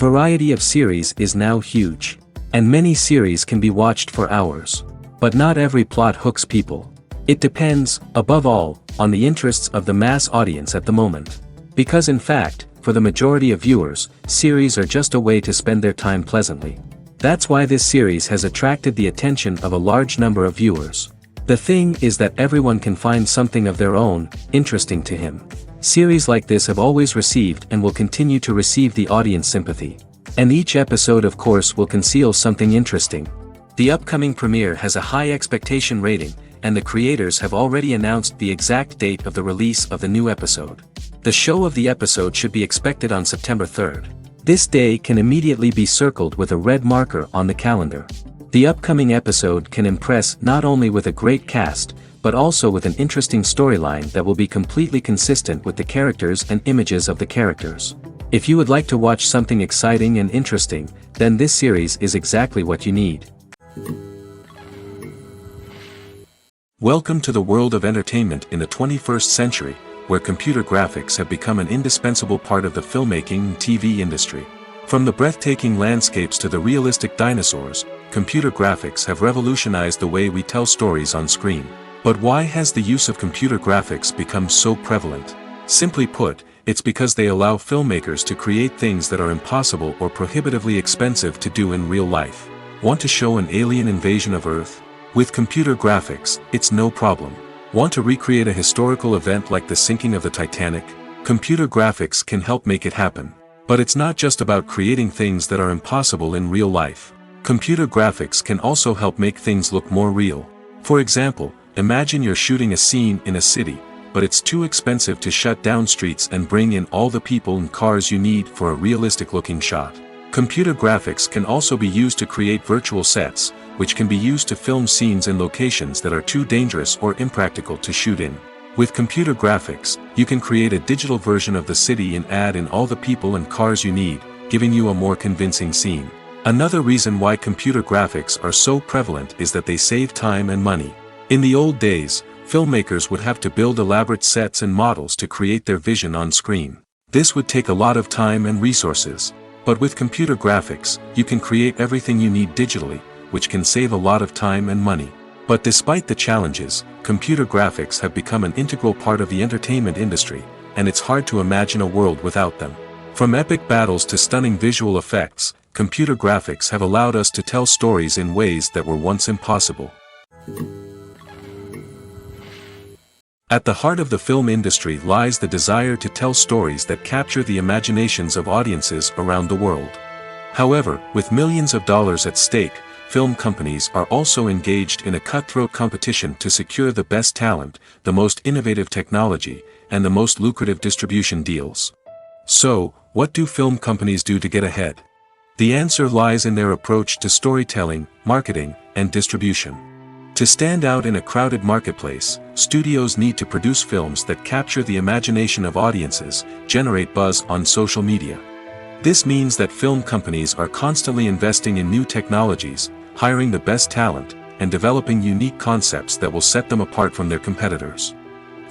variety of series is now huge. And many series can be watched for hours. But not every plot hooks people. It depends, above all, on the interests of the mass audience at the moment. Because in fact, for the majority of viewers, series are just a way to spend their time pleasantly. That's why this series has attracted the attention of a large number of viewers. The thing is that everyone can find something of their own, interesting to him. Series like this have always received and will continue to receive the audience sympathy. And each episode of course will conceal something interesting. The upcoming premiere has a high expectation rating, and the creators have already announced the exact date of the release of the new episode. The show of the episode should be expected on September 3rd. This day can immediately be circled with a red marker on the calendar. The upcoming episode can impress not only with a great cast, but also with an interesting storyline that will be completely consistent with the characters and images of the characters. If you would like to watch something exciting and interesting, then this series is exactly what you need. Welcome to the world of entertainment in the 21st century, where computer graphics have become an indispensable part of the filmmaking and TV industry. From the breathtaking landscapes to the realistic dinosaurs, computer graphics have revolutionized the way we tell stories on screen. But why has the use of computer graphics become so prevalent? Simply put, it's because they allow filmmakers to create things that are impossible or prohibitively expensive to do in real life. Want to show an alien invasion of Earth? With computer graphics, it's no problem. Want to recreate a historical event like the sinking of the Titanic? Computer graphics can help make it happen. But it's not just about creating things that are impossible in real life. Computer graphics can also help make things look more real. For example, imagine you're shooting a scene in a city, but it's too expensive to shut down streets and bring in all the people and cars you need for a realistic-looking shot. Computer graphics can also be used to create virtual sets, which can be used to film scenes in locations that are too dangerous or impractical to shoot in. With computer graphics, you can create a digital version of the city and add in all the people and cars you need, giving you a more convincing scene. Another reason why computer graphics are so prevalent is that they save time and money. In the old days, filmmakers would have to build elaborate sets and models to create their vision on screen. This would take a lot of time and resources. But with computer graphics, you can create everything you need digitally, which can save a lot of time and money. But despite the challenges, computer graphics have become an integral part of the entertainment industry, and it's hard to imagine a world without them. From epic battles to stunning visual effects, computer graphics have allowed us to tell stories in ways that were once impossible. At the heart of the film industry lies the desire to tell stories that capture the imaginations of audiences around the world. However, with millions of dollars at stake, film companies are also engaged in a cutthroat competition to secure the best talent, the most innovative technology, and the most lucrative distribution deals. So, what do film companies do to get ahead? The answer lies in their approach to storytelling, marketing, and distribution. To stand out in a crowded marketplace, studios need to produce films that capture the imagination of audiences, generate buzz on social media. This means that film companies are constantly investing in new technologies, hiring the best talent, and developing unique concepts that will set them apart from their competitors.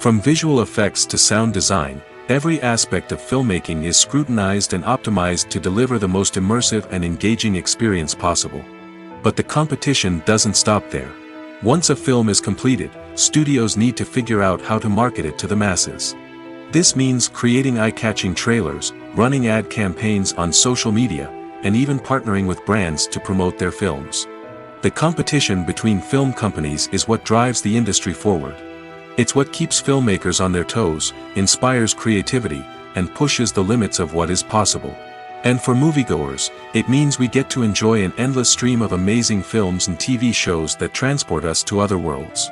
From visual effects to sound design, every aspect of filmmaking is scrutinized and optimized to deliver the most immersive and engaging experience possible. But the competition doesn't stop there. Once a film is completed, studios need to figure out how to market it to the masses. This means creating eye-catching trailers, running ad campaigns on social media, and even partnering with brands to promote their films. The competition between film companies is what drives the industry forward. It's what keeps filmmakers on their toes, inspires creativity, and pushes the limits of what is possible. And for moviegoers, it means we get to enjoy an endless stream of amazing films and TV shows that transport us to other worlds.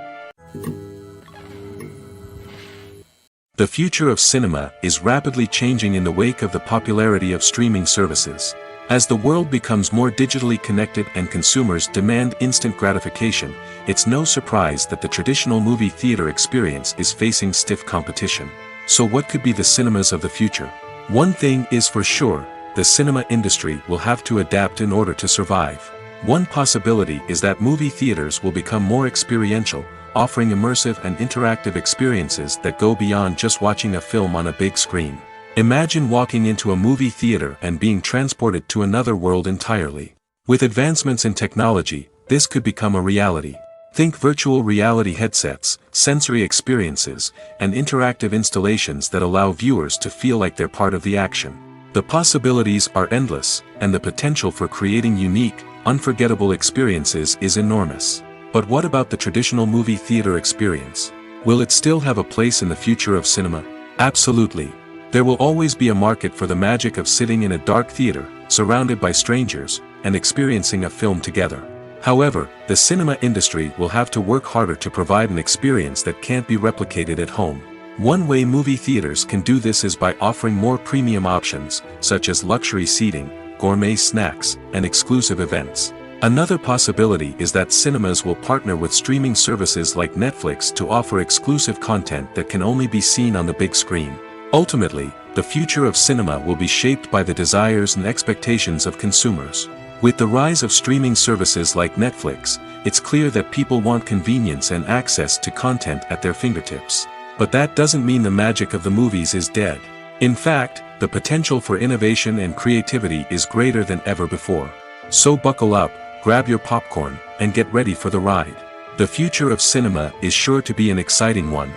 The future of cinema is rapidly changing in the wake of the popularity of streaming services. As the world becomes more digitally connected and consumers demand instant gratification, it's no surprise that the traditional movie theater experience is facing stiff competition. So what could be the cinemas of the future? One thing is for sure, the cinema industry will have to adapt in order to survive. One possibility is that movie theaters will become more experiential, offering immersive and interactive experiences that go beyond just watching a film on a big screen. Imagine walking into a movie theater and being transported to another world entirely. With advancements in technology, this could become a reality. Think virtual reality headsets, sensory experiences, and interactive installations that allow viewers to feel like they're part of the action. The possibilities are endless, and the potential for creating unique, unforgettable experiences is enormous. But what about the traditional movie theater experience? Will it still have a place in the future of cinema? Absolutely. There will always be a market for the magic of sitting in a dark theater, surrounded by strangers, and experiencing a film together. However, the cinema industry will have to work harder to provide an experience that can't be replicated at home. One way movie theaters can do this is by offering more premium options, such as luxury seating, gourmet snacks, and exclusive events. Another possibility is that cinemas will partner with streaming services like Netflix to offer exclusive content that can only be seen on the big screen. Ultimately, the future of cinema will be shaped by the desires and expectations of consumers. With the rise of streaming services like Netflix, it's clear that people want convenience and access to content at their fingertips. But that doesn't mean the magic of the movies is dead. In fact, the potential for innovation and creativity is greater than ever before. So buckle up, grab your popcorn, and get ready for the ride. The future of cinema is sure to be an exciting one.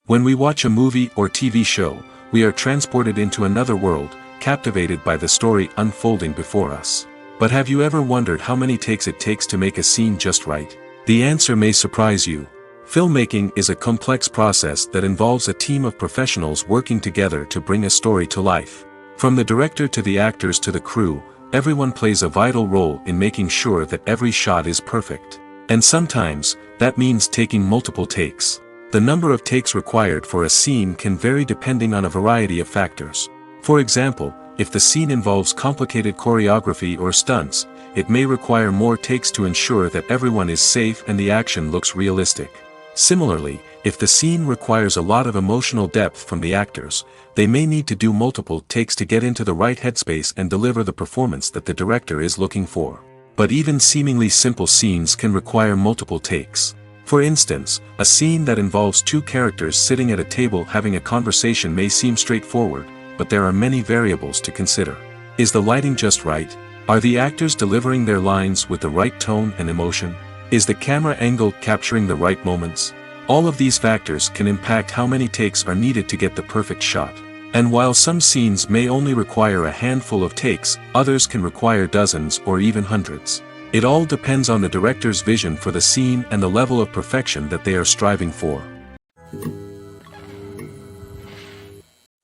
When we watch a movie or TV show, we are transported into another world, captivated by the story unfolding before us. But have you ever wondered how many takes it takes to make a scene just right? The answer may surprise you. Filmmaking is a complex process that involves a team of professionals working together to bring a story to life. From the director to the actors to the crew, everyone plays a vital role in making sure that every shot is perfect. And sometimes, that means taking multiple takes. The number of takes required for a scene can vary depending on a variety of factors. For example, if the scene involves complicated choreography or stunts, it may require more takes to ensure that everyone is safe and the action looks realistic. Similarly, if the scene requires a lot of emotional depth from the actors, they may need to do multiple takes to get into the right headspace and deliver the performance that the director is looking for. But even seemingly simple scenes can require multiple takes. For instance, a scene that involves two characters sitting at a table having a conversation may seem straightforward, but there are many variables to consider. Is the lighting just right? Are the actors delivering their lines with the right tone and emotion? Is the camera angle capturing the right moments? All of these factors can impact how many takes are needed to get the perfect shot. And while some scenes may only require a handful of takes, others can require dozens or even hundreds. It all depends on the director's vision for the scene and the level of perfection that they are striving for.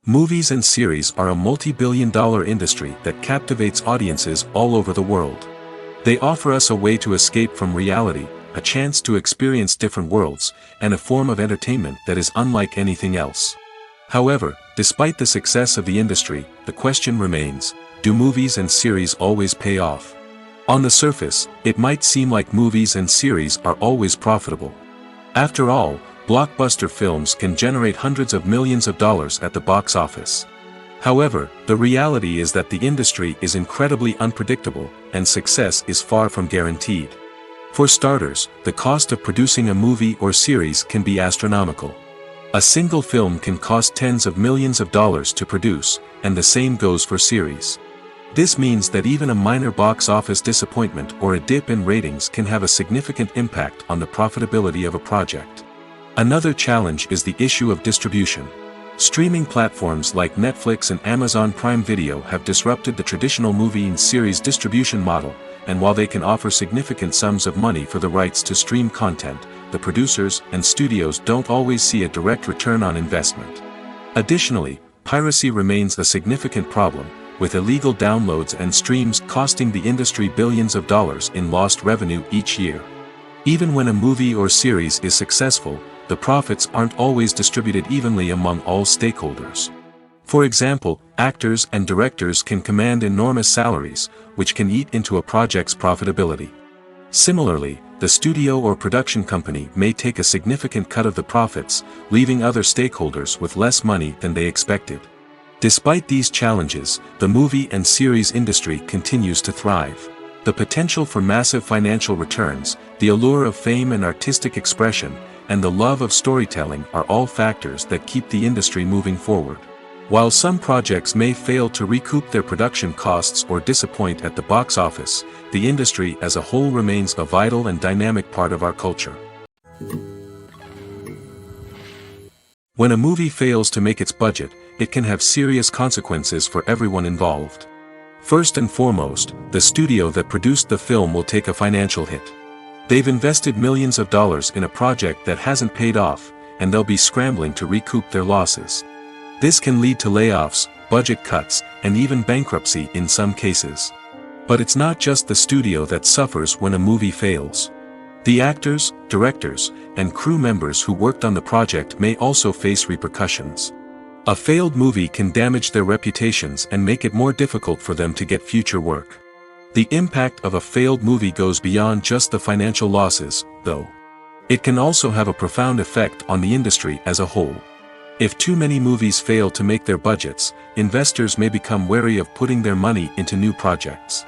Movies and series are a multi-billion-dollar industry that captivates audiences all over the world. They offer us a way to escape from reality, a chance to experience different worlds, and a form of entertainment that is unlike anything else. However, despite the success of the industry, the question remains, do movies and series always pay off? On the surface, it might seem like movies and series are always profitable. After all, blockbuster films can generate hundreds of millions of dollars at the box office. However, the reality is that the industry is incredibly unpredictable, and success is far from guaranteed. For starters, the cost of producing a movie or series can be astronomical. A single film can cost tens of millions of dollars to produce, and the same goes for series. This means that even a minor box office disappointment or a dip in ratings can have a significant impact on the profitability of a project. Another challenge is the issue of distribution. Streaming platforms like Netflix and Amazon Prime Video have disrupted the traditional movie and series distribution model, and while they can offer significant sums of money for the rights to stream content, the producers and studios don't always see a direct return on investment. Additionally, piracy remains a significant problem, with illegal downloads and streams costing the industry billions of dollars in lost revenue each year. Even when a movie or series is successful, the profits aren't always distributed evenly among all stakeholders. For example, actors and directors can command enormous salaries, which can eat into a project's profitability. Similarly, the studio or production company may take a significant cut of the profits, leaving other stakeholders with less money than they expected. Despite these challenges, the movie and series industry continues to thrive. The potential for massive financial returns, the allure of fame and artistic expression, and the love of storytelling are all factors that keep the industry moving forward. While some projects may fail to recoup their production costs or disappoint at the box office, the industry as a whole remains a vital and dynamic part of our culture. When a movie fails to make its budget, it can have serious consequences for everyone involved. First and foremost, the studio that produced the film will take a financial hit. They've invested millions of dollars in a project that hasn't paid off, and they'll be scrambling to recoup their losses. This can lead to layoffs, budget cuts, and even bankruptcy in some cases. But it's not just the studio that suffers when a movie fails. The actors, directors, and crew members who worked on the project may also face repercussions. A failed movie can damage their reputations and make it more difficult for them to get future work. The impact of a failed movie goes beyond just the financial losses, though. It can also have a profound effect on the industry as a whole. If too many movies fail to make their budgets, investors may become wary of putting their money into new projects.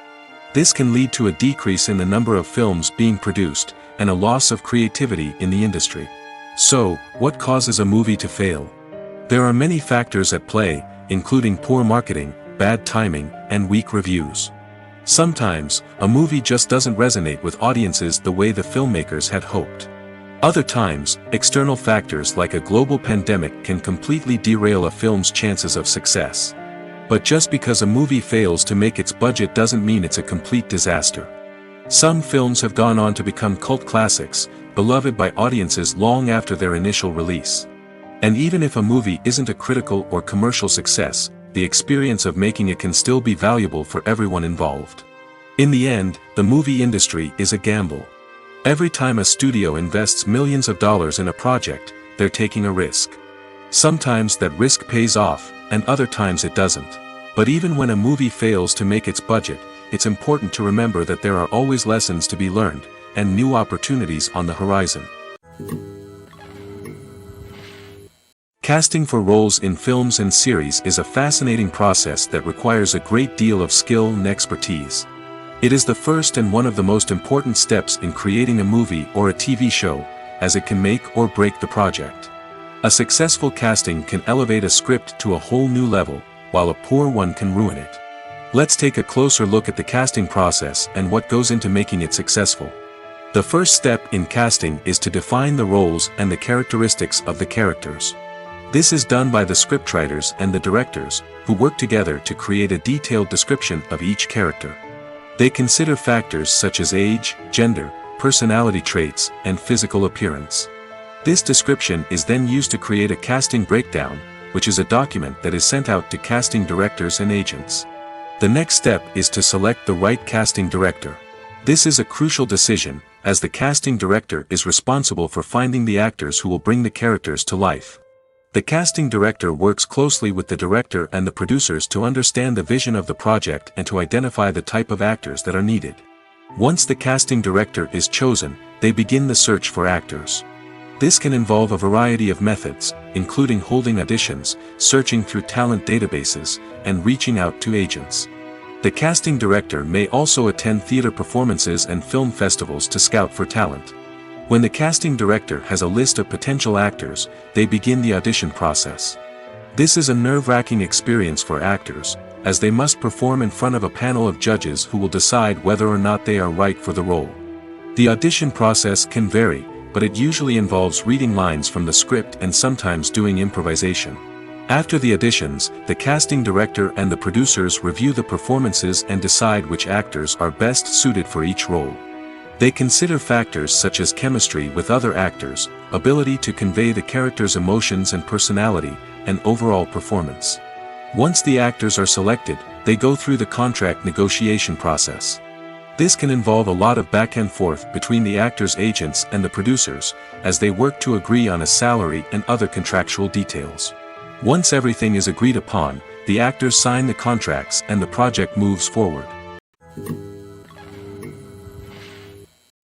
This can lead to a decrease in the number of films being produced, and a loss of creativity in the industry. So, what causes a movie to fail? There are many factors at play, including poor marketing, bad timing, and weak reviews. Sometimes, a movie just doesn't resonate with audiences the way the filmmakers had hoped. Other times, external factors like a global pandemic can completely derail a film's chances of success. But just because a movie fails to make its budget doesn't mean it's a complete disaster. Some films have gone on to become cult classics, beloved by audiences long after their initial release. And even if a movie isn't a critical or commercial success, the experience of making it can still be valuable for everyone involved. In the end, the movie industry is a gamble. Every time a studio invests millions of dollars in a project, they're taking a risk. Sometimes that risk pays off, and other times it doesn't. But even when a movie fails to make its budget, it's important to remember that there are always lessons to be learned, and new opportunities on the horizon. Casting for roles in films and series is a fascinating process that requires a great deal of skill and expertise. It is the first and one of the most important steps in creating a movie or a TV show, as it can make or break the project. A successful casting can elevate a script to a whole new level, while a poor one can ruin it. Let's take a closer look at the casting process and what goes into making it successful. The first step in casting is to define the roles and the characteristics of the characters. This is done by the scriptwriters and the directors, who work together to create a detailed description of each character. They consider factors such as age, gender, personality traits, and physical appearance. This description is then used to create a casting breakdown, which is a document that is sent out to casting directors and agents. The next step is to select the right casting director. This is a crucial decision, as the casting director is responsible for finding the actors who will bring the characters to life. The casting director works closely with the director and the producers to understand the vision of the project and to identify the type of actors that are needed. Once the casting director is chosen, they begin the search for actors. This can involve a variety of methods, including holding auditions, searching through talent databases, and reaching out to agents. The casting director may also attend theater performances and film festivals to scout for talent. When the casting director has a list of potential actors, they begin the audition process. This is a nerve-wracking experience for actors, as they must perform in front of a panel of judges who will decide whether or not they are right for the role. The audition process can vary, but it usually involves reading lines from the script and sometimes doing improvisation. After the auditions, the casting director and the producers review the performances and decide which actors are best suited for each role. They consider factors such as chemistry with other actors, ability to convey the character's emotions and personality, and overall performance. Once the actors are selected, they go through the contract negotiation process. This can involve a lot of back and forth between the actors' agents and the producers, as they work to agree on a salary and other contractual details. Once everything is agreed upon, the actors sign the contracts and the project moves forward.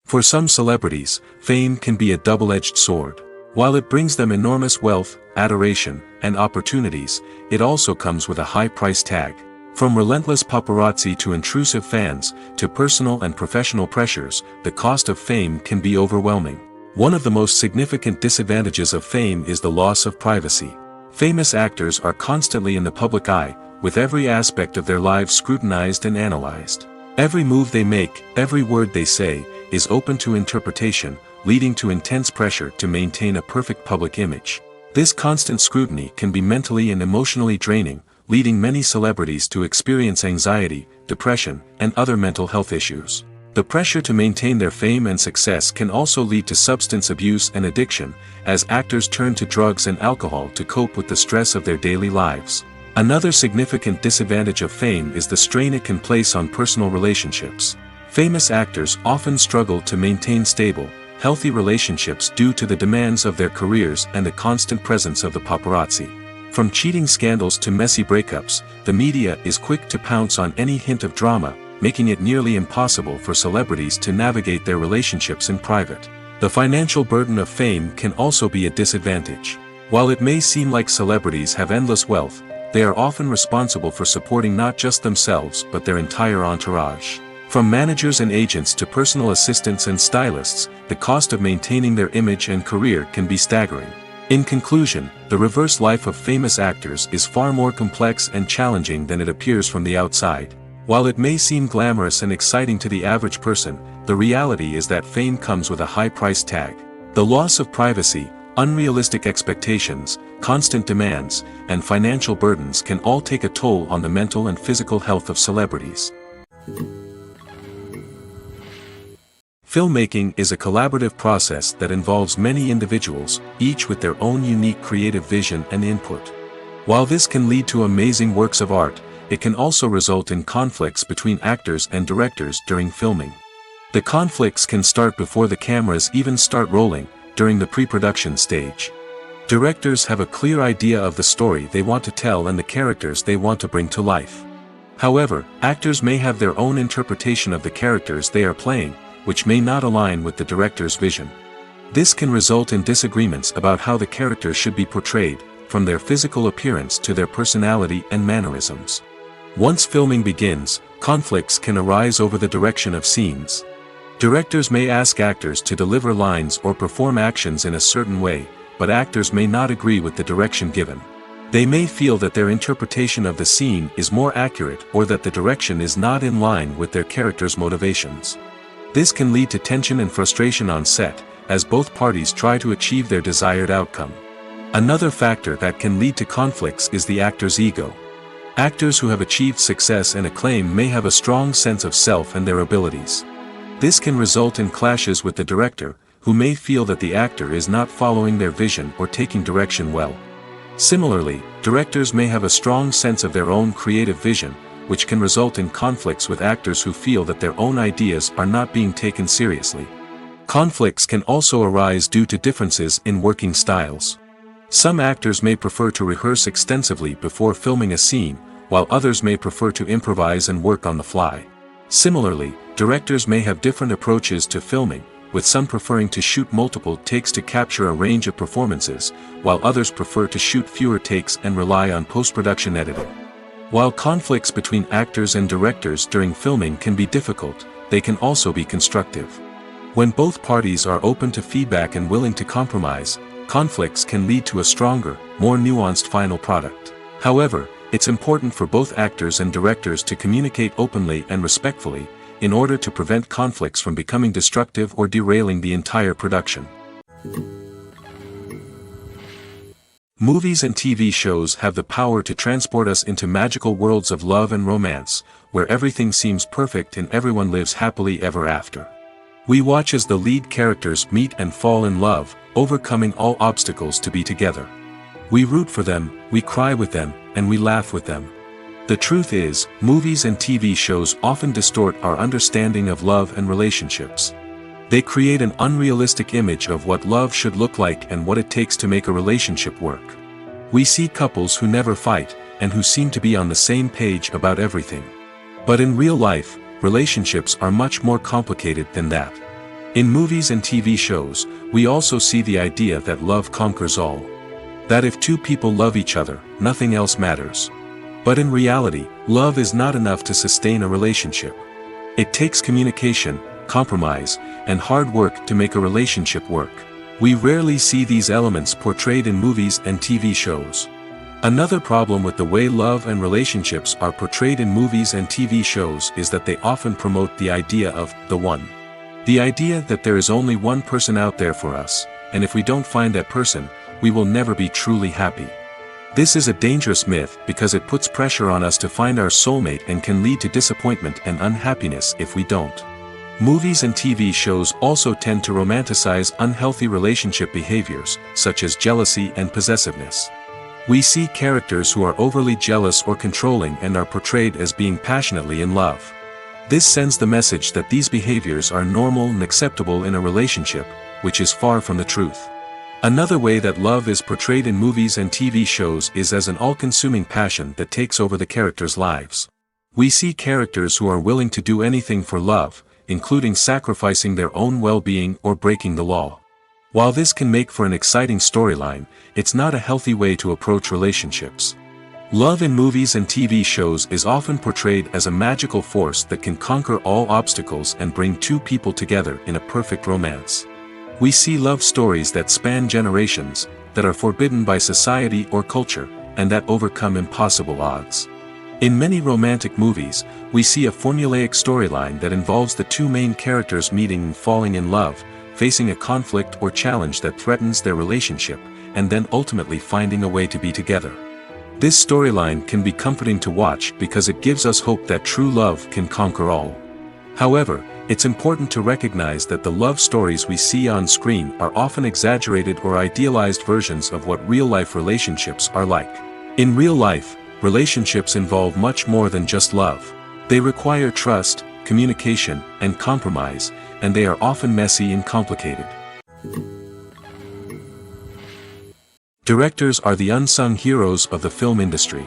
For some celebrities, fame can be a double-edged sword. While it brings them enormous wealth, adoration, and opportunities, it also comes with a high price tag. From relentless paparazzi to intrusive fans, to personal and professional pressures, the cost of fame can be overwhelming. One of the most significant disadvantages of fame is the loss of privacy. Famous actors are constantly in the public eye, with every aspect of their lives scrutinized and analyzed. Every move they make, every word they say, is open to interpretation, leading to intense pressure to maintain a perfect public image. This constant scrutiny can be mentally and emotionally draining, leading many celebrities to experience anxiety, depression, and other mental health issues. The pressure to maintain their fame and success can also lead to substance abuse and addiction, as actors turn to drugs and alcohol to cope with the stress of their daily lives. Another significant disadvantage of fame is the strain it can place on personal relationships. Famous actors often struggle to maintain stable, healthy relationships due to the demands of their careers and the constant presence of the paparazzi. From cheating scandals to messy breakups, the media is quick to pounce on any hint of drama, making it nearly impossible for celebrities to navigate their relationships in private. The financial burden of fame can also be a disadvantage. While it may seem like celebrities have endless wealth, they are often responsible for supporting not just themselves but their entire entourage. From managers and agents to personal assistants and stylists, the cost of maintaining their image and career can be staggering. In conclusion, the reverse life of famous actors is far more complex and challenging than it appears from the outside. While it may seem glamorous and exciting to the average person, the reality is that fame comes with a high price tag. The loss of privacy, unrealistic expectations, constant demands, and financial burdens can all take a toll on the mental and physical health of celebrities. Filmmaking is a collaborative process that involves many individuals, each with their own unique creative vision and input. While this can lead to amazing works of art, it can also result in conflicts between actors and directors during filming. The conflicts can start before the cameras even start rolling, during the pre-production stage. Directors have a clear idea of the story they want to tell and the characters they want to bring to life. However, actors may have their own interpretation of the characters they are playing, which may not align with the director's vision. This can result in disagreements about how the characters should be portrayed, from their physical appearance to their personality and mannerisms. Once filming begins, conflicts can arise over the direction of scenes. Directors may ask actors to deliver lines or perform actions in a certain way, but actors may not agree with the direction given. They may feel that their interpretation of the scene is more accurate or that the direction is not in line with their character's motivations. This can lead to tension and frustration on set, as both parties try to achieve their desired outcome. Another factor that can lead to conflicts is the actor's ego. Actors who have achieved success and acclaim may have a strong sense of self and their abilities. This can result in clashes with the director, who may feel that the actor is not following their vision or taking direction well. Similarly, directors may have a strong sense of their own creative vision, which can result in conflicts with actors who feel that their own ideas are not being taken seriously. Conflicts can also arise due to differences in working styles. Some actors may prefer to rehearse extensively before filming a scene, while others may prefer to improvise and work on the fly. Similarly, directors may have different approaches to filming, with some preferring to shoot multiple takes to capture a range of performances, while others prefer to shoot fewer takes and rely on post-production editing. While conflicts between actors and directors during filming can be difficult, they can also be constructive. When both parties are open to feedback and willing to compromise, conflicts can lead to a stronger, more nuanced final product. However, it's important for both actors and directors to communicate openly and respectfully, in order to prevent conflicts from becoming destructive or derailing the entire production. Movies and TV shows have the power to transport us into magical worlds of love and romance, where everything seems perfect and everyone lives happily ever after. We watch as the lead characters meet and fall in love, overcoming all obstacles to be together. We root for them, we cry with them, and we laugh with them. The truth is, movies and TV shows often distort our understanding of love and relationships. They create an unrealistic image of what love should look like and what it takes to make a relationship work. We see couples who never fight, and who seem to be on the same page about everything. But in real life, relationships are much more complicated than that. In movies and TV shows, we also see the idea that love conquers all. That if two people love each other, nothing else matters. But in reality, love is not enough to sustain a relationship. It takes communication, compromise, and hard work to make a relationship work. We rarely see these elements portrayed in movies and TV shows. Another problem with the way love and relationships are portrayed in movies and TV shows is that they often promote the idea of the one. The idea that there is only one person out there for us, and if we don't find that person, we will never be truly happy. This is a dangerous myth because it puts pressure on us to find our soulmate and can lead to disappointment and unhappiness if we don't. Movies and TV shows also tend to romanticize unhealthy relationship behaviors, such as jealousy and possessiveness. We see characters who are overly jealous or controlling and are portrayed as being passionately in love. This sends the message that these behaviors are normal and acceptable in a relationship, which is far from the truth. Another way that love is portrayed in movies and TV shows is as an all-consuming passion that takes over the characters' lives. We see characters who are willing to do anything for love, including sacrificing their own well-being or breaking the law. While this can make for an exciting storyline, it's not a healthy way to approach relationships. Love in movies and TV shows is often portrayed as a magical force that can conquer all obstacles and bring two people together in a perfect romance. We see love stories that span generations, that are forbidden by society or culture, and that overcome impossible odds. In many romantic movies, we see a formulaic storyline that involves the two main characters meeting and falling in love, facing a conflict or challenge that threatens their relationship, and then ultimately finding a way to be together. This storyline can be comforting to watch because it gives us hope that true love can conquer all. However, it's important to recognize that the love stories we see on screen are often exaggerated or idealized versions of what real-life relationships are like. In real life, relationships involve much more than just love. They require trust, communication, and compromise, and they are often messy and complicated. Directors are the unsung heroes of the film industry.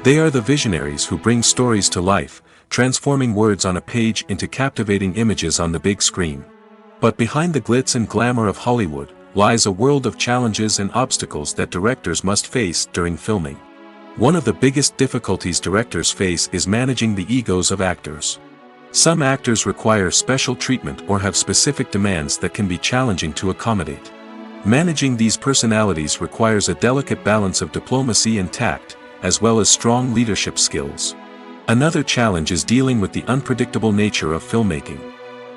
They are the visionaries who bring stories to life, transforming words on a page into captivating images on the big screen. But behind the glitz and glamour of Hollywood lies a world of challenges and obstacles that directors must face during filming. One of the biggest difficulties directors face is managing the egos of actors. Some actors require special treatment or have specific demands that can be challenging to accommodate. Managing these personalities requires a delicate balance of diplomacy and tact, as well as strong leadership skills. Another challenge is dealing with the unpredictable nature of filmmaking.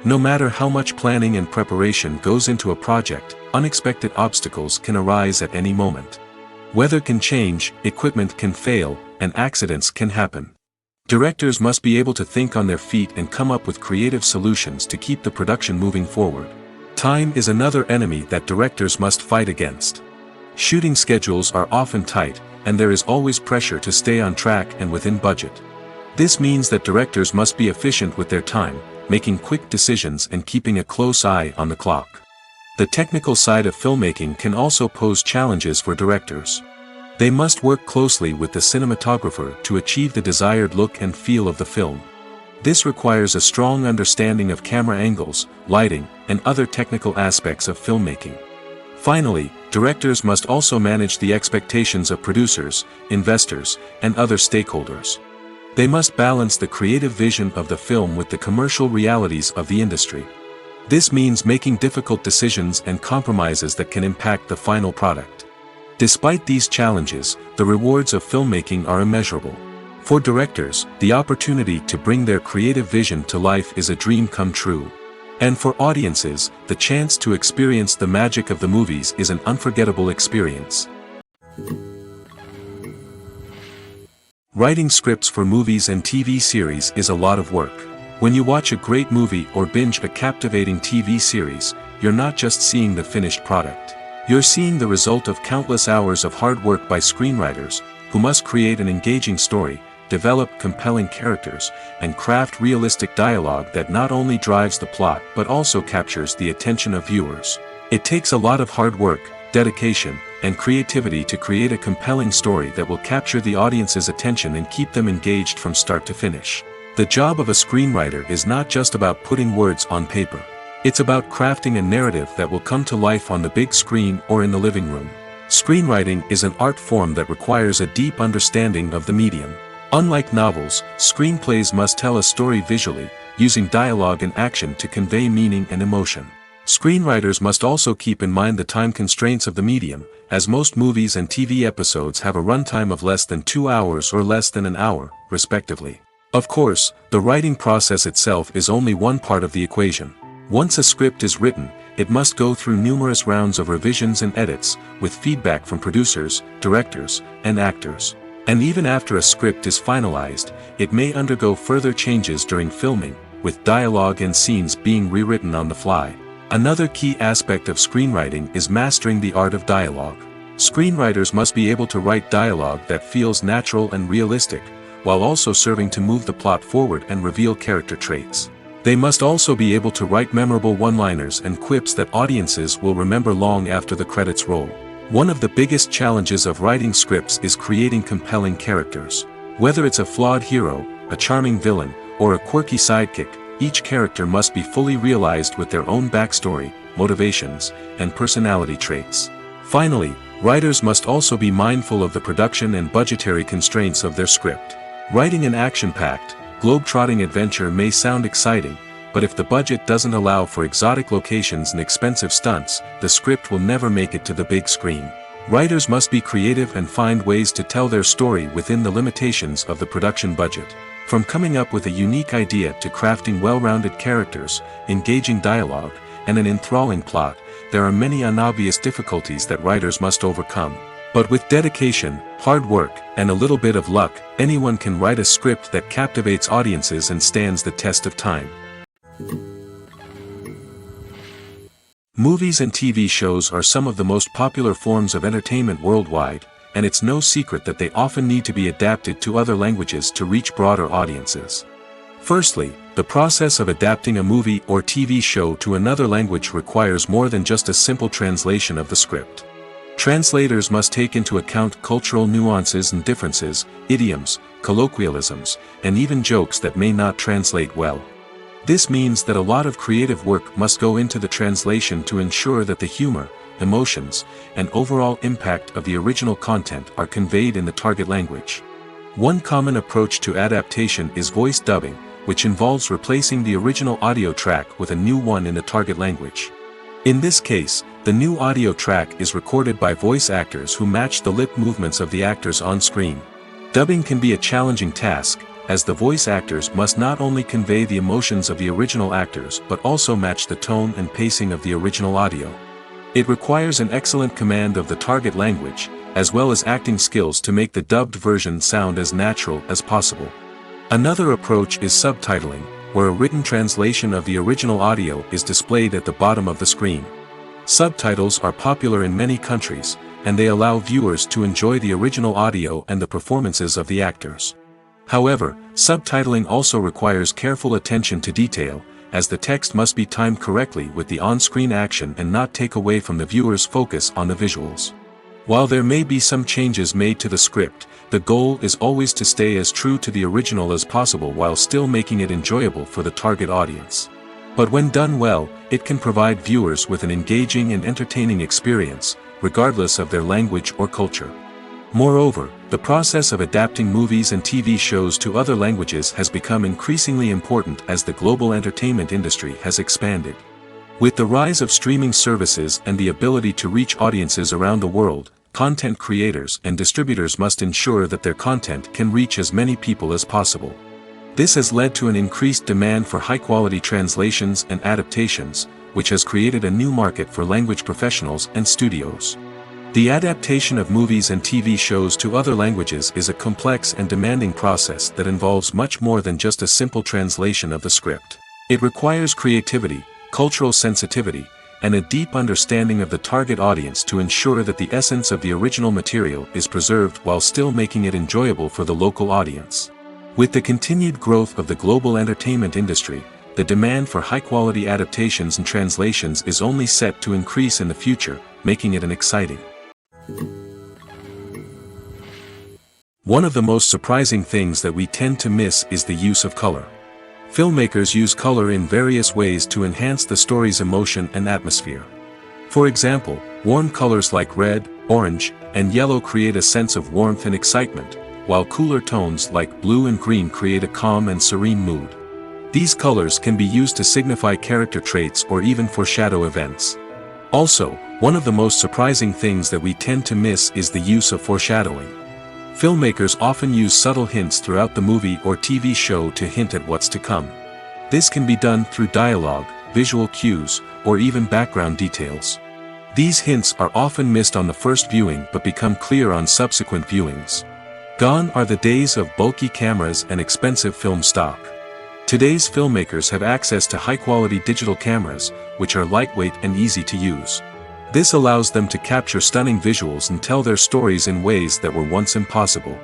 No matter how much planning and preparation goes into a project, unexpected obstacles can arise at any moment. Weather can change, equipment can fail, and accidents can happen. Directors must be able to think on their feet and come up with creative solutions to keep the production moving forward. Time is another enemy that directors must fight against. Shooting schedules are often tight, and there is always pressure to stay on track and within budget. This means that directors must be efficient with their time, making quick decisions and keeping a close eye on the clock. The technical side of filmmaking can also pose challenges for directors. They must work closely with the cinematographer to achieve the desired look and feel of the film. This requires a strong understanding of camera angles, lighting, and other technical aspects of filmmaking. Finally, directors must also manage the expectations of producers, investors, and other stakeholders. They must balance the creative vision of the film with the commercial realities of the industry. This means making difficult decisions and compromises that can impact the final product. Despite these challenges, the rewards of filmmaking are immeasurable. For directors, the opportunity to bring their creative vision to life is a dream come true. And for audiences, the chance to experience the magic of the movies is an unforgettable experience. Writing scripts for movies and TV series is a lot of work. When you watch a great movie or binge a captivating TV series, you're not just seeing the finished product. You're seeing the result of countless hours of hard work by screenwriters, who must create an engaging story, develop compelling characters, and craft realistic dialogue that not only drives the plot but also captures the attention of viewers. It takes a lot of hard work, dedication, and creativity to create a compelling story that will capture the audience's attention and keep them engaged from start to finish. The job of a screenwriter is not just about putting words on paper. It's about crafting a narrative that will come to life on the big screen or in the living room. Screenwriting is an art form that requires a deep understanding of the medium. Unlike novels, screenplays must tell a story visually, using dialogue and action to convey meaning and emotion. Screenwriters must also keep in mind the time constraints of the medium, as most movies and TV episodes have a runtime of less than 2 hours or less than an hour, respectively. Of course, the writing process itself is only one part of the equation. Once a script is written, it must go through numerous rounds of revisions and edits, with feedback from producers, directors, and actors. And even after a script is finalized, it may undergo further changes during filming, with dialogue and scenes being rewritten on the fly. Another key aspect of screenwriting is mastering the art of dialogue. Screenwriters must be able to write dialogue that feels natural and realistic, while also serving to move the plot forward and reveal character traits. They must also be able to write memorable one-liners and quips that audiences will remember long after the credits roll. One of the biggest challenges of writing scripts is creating compelling characters. Whether it's a flawed hero, a charming villain, or a quirky sidekick, each character must be fully realized with their own backstory, motivations, and personality traits. Finally, writers must also be mindful of the production and budgetary constraints of their script. Writing an action-packed, globe-trotting adventure may sound exciting, but if the budget doesn't allow for exotic locations and expensive stunts, the script will never make it to the big screen. Writers must be creative and find ways to tell their story within the limitations of the production budget. From coming up with a unique idea to crafting well-rounded characters, engaging dialogue, and an enthralling plot, there are many unobvious difficulties that writers must overcome. But with dedication, hard work, and a little bit of luck, anyone can write a script that captivates audiences and stands the test of time. Movies and TV shows are some of the most popular forms of entertainment worldwide, and it's no secret that they often need to be adapted to other languages to reach broader audiences. Firstly, the process of adapting a movie or TV show to another language requires more than just a simple translation of the script. Translators must take into account cultural nuances and differences, idioms, colloquialisms, and even jokes that may not translate well. This means that a lot of creative work must go into the translation to ensure that the humor, emotions, and overall impact of the original content are conveyed in the target language. One common approach to adaptation is voice dubbing, which involves replacing the original audio track with a new one in the target language. In this case, the new audio track is recorded by voice actors who match the lip movements of the actors on screen. Dubbing can be a challenging task, as the voice actors must not only convey the emotions of the original actors but also match the tone and pacing of the original audio. It requires an excellent command of the target language, as well as acting skills to make the dubbed version sound as natural as possible. Another approach is subtitling, where a written translation of the original audio is displayed at the bottom of the screen. Subtitles are popular in many countries, and they allow viewers to enjoy the original audio and the performances of the actors. However, subtitling also requires careful attention to detail, as the text must be timed correctly with the on-screen action and not take away from the viewer's focus on the visuals. While there may be some changes made to the script, the goal is always to stay as true to the original as possible while still making it enjoyable for the target audience. But when done well, it can provide viewers with an engaging and entertaining experience, regardless of their language or culture. Moreover, the process of adapting movies and TV shows to other languages has become increasingly important as the global entertainment industry has expanded. With the rise of streaming services and the ability to reach audiences around the world, content creators and distributors must ensure that their content can reach as many people as possible. This has led to an increased demand for high-quality translations and adaptations, which has created a new market for language professionals and studios. The adaptation of movies and TV shows to other languages is a complex and demanding process that involves much more than just a simple translation of the script. It requires creativity, cultural sensitivity, and a deep understanding of the target audience to ensure that the essence of the original material is preserved while still making it enjoyable for the local audience. With the continued growth of the global entertainment industry, the demand for high-quality adaptations and translations is only set to increase in the future, making it an exciting. One of the most surprising things that we tend to miss is the use of color. Filmmakers use color in various ways to enhance the story's emotion and atmosphere. For example, warm colors like red, orange, and yellow create a sense of warmth and excitement, while cooler tones like blue and green create a calm and serene mood. These colors can be used to signify character traits or even foreshadow events. Also, one of the most surprising things that we tend to miss is the use of foreshadowing. Filmmakers often use subtle hints throughout the movie or TV show to hint at what's to come. This can be done through dialogue, visual cues, or even background details. These hints are often missed on the first viewing but become clear on subsequent viewings. Gone are the days of bulky cameras and expensive film stock. Today's filmmakers have access to high-quality digital cameras, which are lightweight and easy to use. This allows them to capture stunning visuals and tell their stories in ways that were once impossible.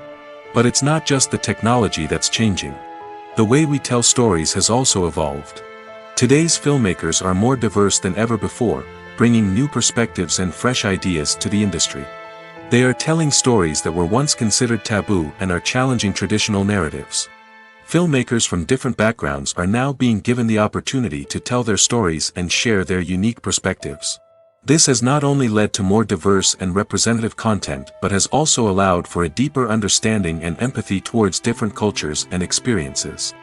But it's not just the technology that's changing. The way we tell stories has also evolved. Today's filmmakers are more diverse than ever before, bringing new perspectives and fresh ideas to the industry. They are telling stories that were once considered taboo and are challenging traditional narratives. Filmmakers from different backgrounds are now being given the opportunity to tell their stories and share their unique perspectives. This has not only led to more diverse and representative content but has also allowed for a deeper understanding and empathy towards different cultures and experiences.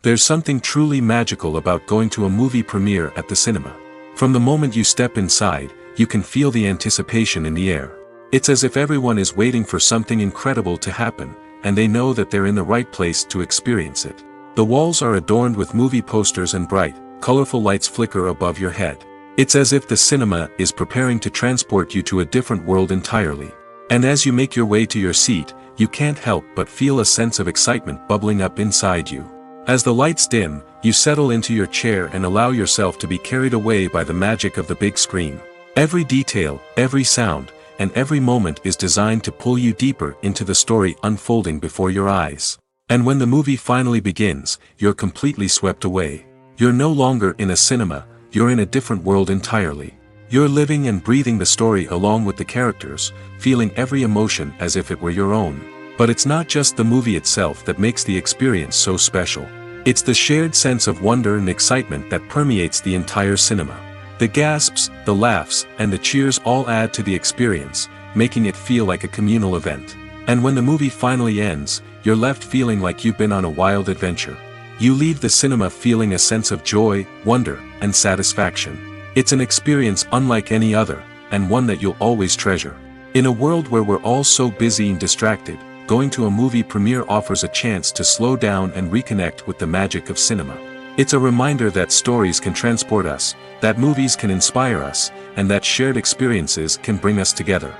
There's something truly magical about going to a movie premiere at the cinema. From the moment you step inside, you can feel the anticipation in the air. It's as if everyone is waiting for something incredible to happen, and they know that they're in the right place to experience it. The walls are adorned with movie posters and bright, colorful lights flicker above your head. It's as if the cinema is preparing to transport you to a different world entirely. And as you make your way to your seat, you can't help but feel a sense of excitement bubbling up inside you. As the lights dim, you settle into your chair and allow yourself to be carried away by the magic of the big screen. Every detail, every sound, and every moment is designed to pull you deeper into the story unfolding before your eyes. And when the movie finally begins, you're completely swept away. You're no longer in a cinema, you're in a different world entirely. You're living and breathing the story along with the characters, feeling every emotion as if it were your own. But it's not just the movie itself that makes the experience so special. It's the shared sense of wonder and excitement that permeates the entire cinema. The gasps, the laughs, and the cheers all add to the experience, making it feel like a communal event. And when the movie finally ends, you're left feeling like you've been on a wild adventure. You leave the cinema feeling a sense of joy, wonder, and satisfaction. It's an experience unlike any other, and one that you'll always treasure. In a world where we're all so busy and distracted, going to a movie premiere offers a chance to slow down and reconnect with the magic of cinema. It's a reminder that stories can transport us, that movies can inspire us, and that shared experiences can bring us together.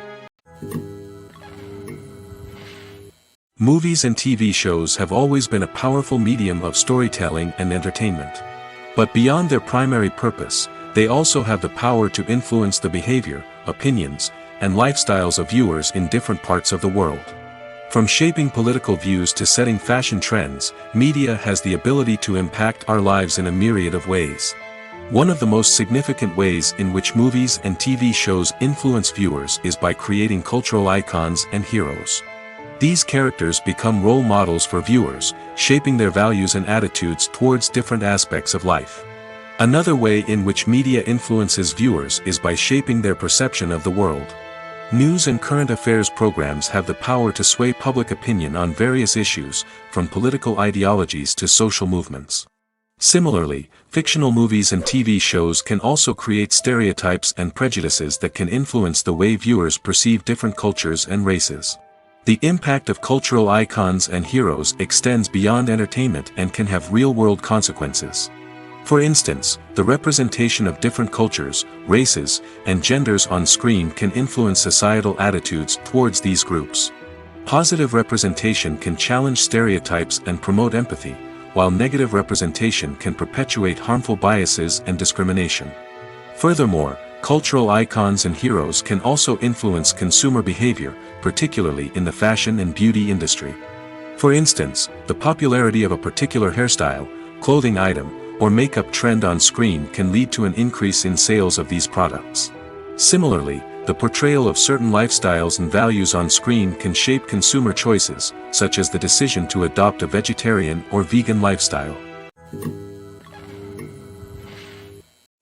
Movies and TV shows have always been a powerful medium of storytelling and entertainment. But beyond their primary purpose, they also have the power to influence the behavior, opinions, and lifestyles of viewers in different parts of the world. From shaping political views to setting fashion trends, media has the ability to impact our lives in a myriad of ways. One of the most significant ways in which movies and TV shows influence viewers is by creating cultural icons and heroes. These characters become role models for viewers, shaping their values and attitudes towards different aspects of life. Another way in which media influences viewers is by shaping their perception of the world. News and current affairs programs have the power to sway public opinion on various issues, from political ideologies to social movements. Similarly, fictional movies and TV shows can also create stereotypes and prejudices that can influence the way viewers perceive different cultures and races. The impact of cultural icons and heroes extends beyond entertainment and can have real-world consequences. For instance, the representation of different cultures, races, and genders on screen can influence societal attitudes towards these groups. Positive representation can challenge stereotypes and promote empathy, while negative representation can perpetuate harmful biases and discrimination. Furthermore, cultural icons and heroes can also influence consumer behavior, particularly in the fashion and beauty industry. For instance, the popularity of a particular hairstyle, clothing item, or makeup trend on screen can lead to an increase in sales of these products. Similarly, the portrayal of certain lifestyles and values on screen can shape consumer choices, such as the decision to adopt a vegetarian or vegan lifestyle.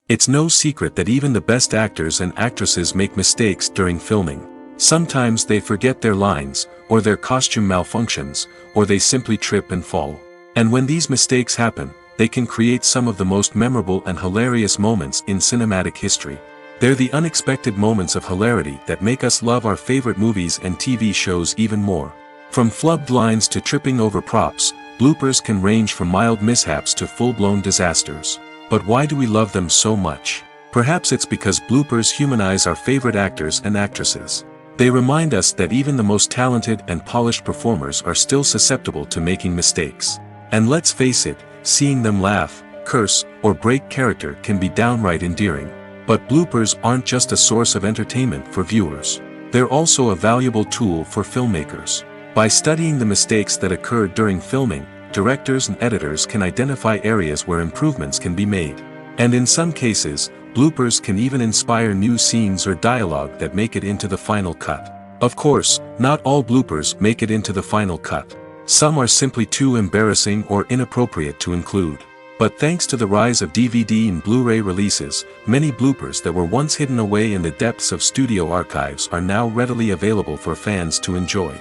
It's no secret that even the best actors and actresses make mistakes during filming. Sometimes they forget their lines, or their costume malfunctions, or they simply trip and fall. And when these mistakes happen, they can create some of the most memorable and hilarious moments in cinematic history. They're the unexpected moments of hilarity that make us love our favorite movies and TV shows even more. From flubbed lines to tripping over props, bloopers can range from mild mishaps to full-blown disasters. But why do we love them so much? Perhaps it's because bloopers humanize our favorite actors and actresses. They remind us that even the most talented and polished performers are still susceptible to making mistakes. And let's face it, seeing them laugh, curse, or break character can be downright endearing. But bloopers aren't just a source of entertainment for viewers. They're also a valuable tool for filmmakers. By studying the mistakes that occurred during filming, directors and editors can identify areas where improvements can be made. And in some cases, bloopers can even inspire new scenes or dialogue that make it into the final cut. Of course, not all bloopers make it into the final cut. Some are simply too embarrassing or inappropriate to include. But thanks to the rise of DVD and Blu-ray releases, many bloopers that were once hidden away in the depths of studio archives are now readily available for fans to enjoy.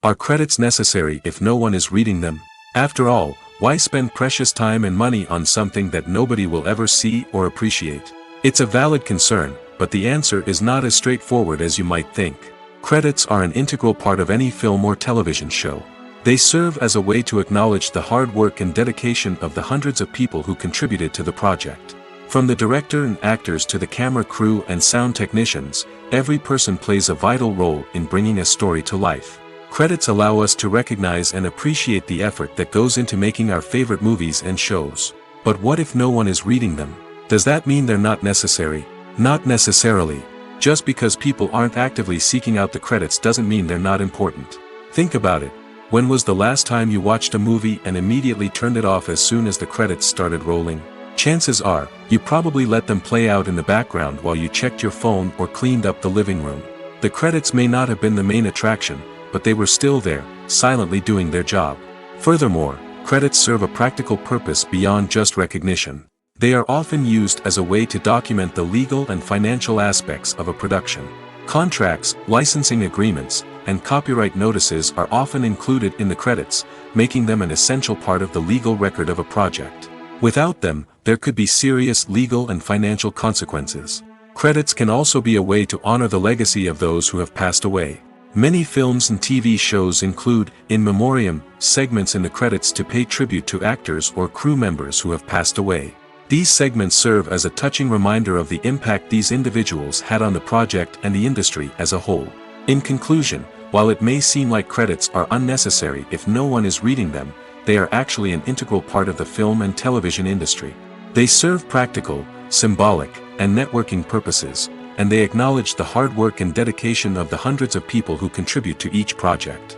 Are credits necessary if no one is reading them? After all, why spend precious time and money on something that nobody will ever see or appreciate? It's a valid concern, but the answer is not as straightforward as you might think. Credits are an integral part of any film or television show. They serve as a way to acknowledge the hard work and dedication of the hundreds of people who contributed to the project. From the director and actors to the camera crew and sound technicians, every person plays a vital role in bringing a story to life. Credits allow us to recognize and appreciate the effort that goes into making our favorite movies and shows. But what if no one is reading them? Does that mean they're not necessary? Not necessarily. Just because people aren't actively seeking out the credits doesn't mean they're not important. Think about it. When was the last time you watched a movie and immediately turned it off as soon as the credits started rolling? Chances are, you probably let them play out in the background while you checked your phone or cleaned up the living room. The credits may not have been the main attraction, but they were still there, silently doing their job. Furthermore, credits serve a practical purpose beyond just recognition. They are often used as a way to document the legal and financial aspects of a production. Contracts, licensing agreements, and copyright notices are often included in the credits, making them an essential part of the legal record of a project. Without them, there could be serious legal and financial consequences. Credits can also be a way to honor the legacy of those who have passed away. Many films and TV shows include, in memoriam, segments in the credits to pay tribute to actors or crew members who have passed away. These segments serve as a touching reminder of the impact these individuals had on the project and the industry as a whole. In conclusion, while it may seem like credits are unnecessary if no one is reading them, they are actually an integral part of the film and television industry. They serve practical, symbolic, and networking purposes, and they acknowledge the hard work and dedication of the hundreds of people who contribute to each project.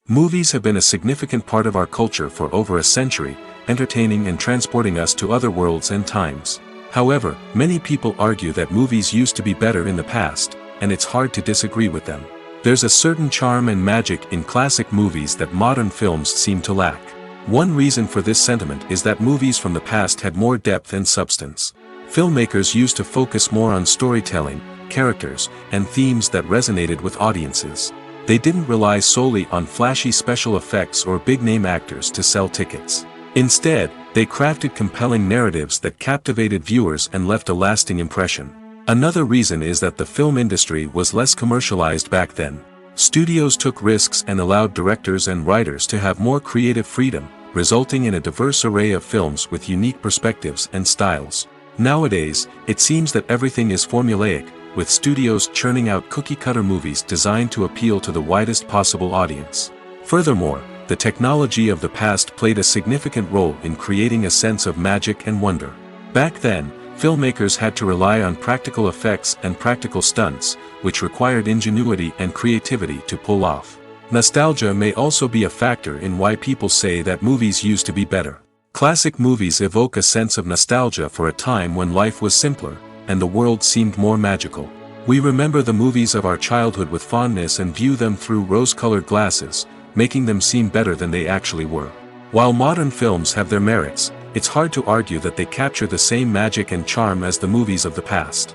Movies have been a significant part of our culture for over a century, entertaining and transporting us to other worlds and times. However, many people argue that movies used to be better in the past, and it's hard to disagree with them. There's a certain charm and magic in classic movies that modern films seem to lack. One reason for this sentiment is that movies from the past had more depth and substance. Filmmakers used to focus more on storytelling, characters, and themes that resonated with audiences. They didn't rely solely on flashy special effects or big-name actors to sell tickets. Instead, they crafted compelling narratives that captivated viewers and left a lasting impression. Another reason is that the film industry was less commercialized back then. Studios took risks and allowed directors and writers to have more creative freedom, resulting in a diverse array of films with unique perspectives and styles. Nowadays, it seems that everything is formulaic, with studios churning out cookie-cutter movies designed to appeal to the widest possible audience. Furthermore, the technology of the past played a significant role in creating a sense of magic and wonder. Back then, filmmakers had to rely on practical effects and practical stunts, which required ingenuity and creativity to pull off. Nostalgia may also be a factor in why people say that movies used to be better. Classic movies evoke a sense of nostalgia for a time when life was simpler, and the world seemed more magical. We remember the movies of our childhood with fondness and view them through rose-colored glasses, making them seem better than they actually were. While modern films have their merits, it's hard to argue that they capture the same magic and charm as the movies of the past.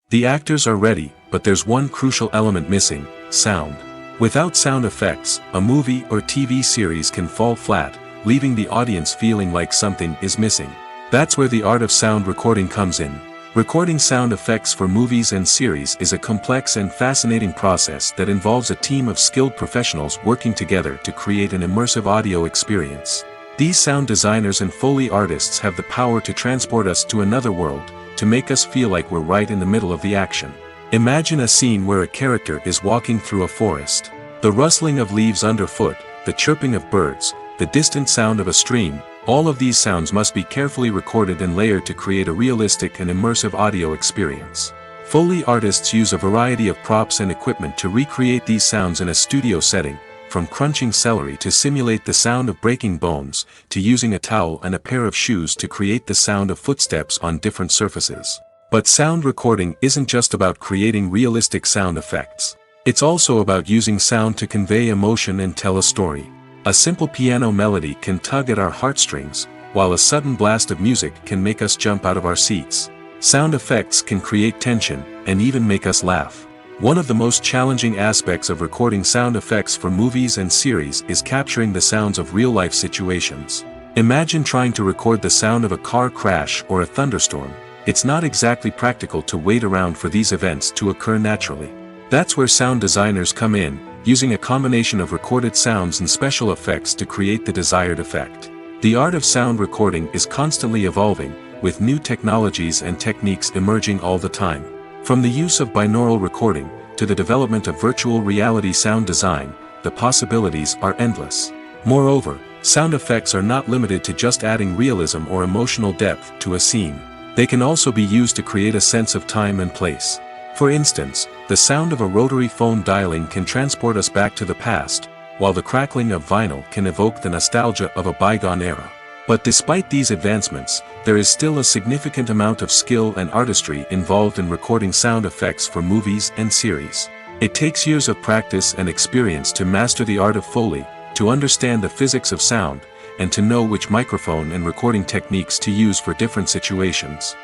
The actors are ready, but there's one crucial element missing: sound. Without sound effects, a movie or TV series can fall flat, leaving the audience feeling like something is missing. That's where the art of sound recording comes in. Recording sound effects for movies and series is a complex and fascinating process that involves a team of skilled professionals working together to create an immersive audio experience. These sound designers and Foley artists have the power to transport us to another world, to make us feel like we're right in the middle of the action. Imagine a scene where a character is walking through a forest. The rustling of leaves underfoot, the chirping of birds, the distant sound of a stream, all of these sounds must be carefully recorded and layered to create a realistic and immersive audio experience. Foley artists use a variety of props and equipment to recreate these sounds in a studio setting, from crunching celery to simulate the sound of breaking bones, to using a towel and a pair of shoes to create the sound of footsteps on different surfaces. But sound recording isn't just about creating realistic sound effects. It's also about using sound to convey emotion and tell a story. A simple piano melody can tug at our heartstrings, while a sudden blast of music can make us jump out of our seats. Sound effects can create tension, and even make us laugh. One of the most challenging aspects of recording sound effects for movies and series is capturing the sounds of real-life situations. Imagine trying to record the sound of a car crash or a thunderstorm. It's not exactly practical to wait around for these events to occur naturally. That's where sound designers come in, using a combination of recorded sounds and special effects to create the desired effect. The art of sound recording is constantly evolving, with new technologies and techniques emerging all the time. From the use of binaural recording, to the development of virtual reality sound design, the possibilities are endless. Moreover, sound effects are not limited to just adding realism or emotional depth to a scene. They can also be used to create a sense of time and place. For instance, the sound of a rotary phone dialing can transport us back to the past, while the crackling of vinyl can evoke the nostalgia of a bygone era. But despite these advancements, there is still a significant amount of skill and artistry involved in recording sound effects for movies and series. It takes years of practice and experience to master the art of Foley, to understand the physics of sound, and to know which microphone and recording techniques to use for different situations.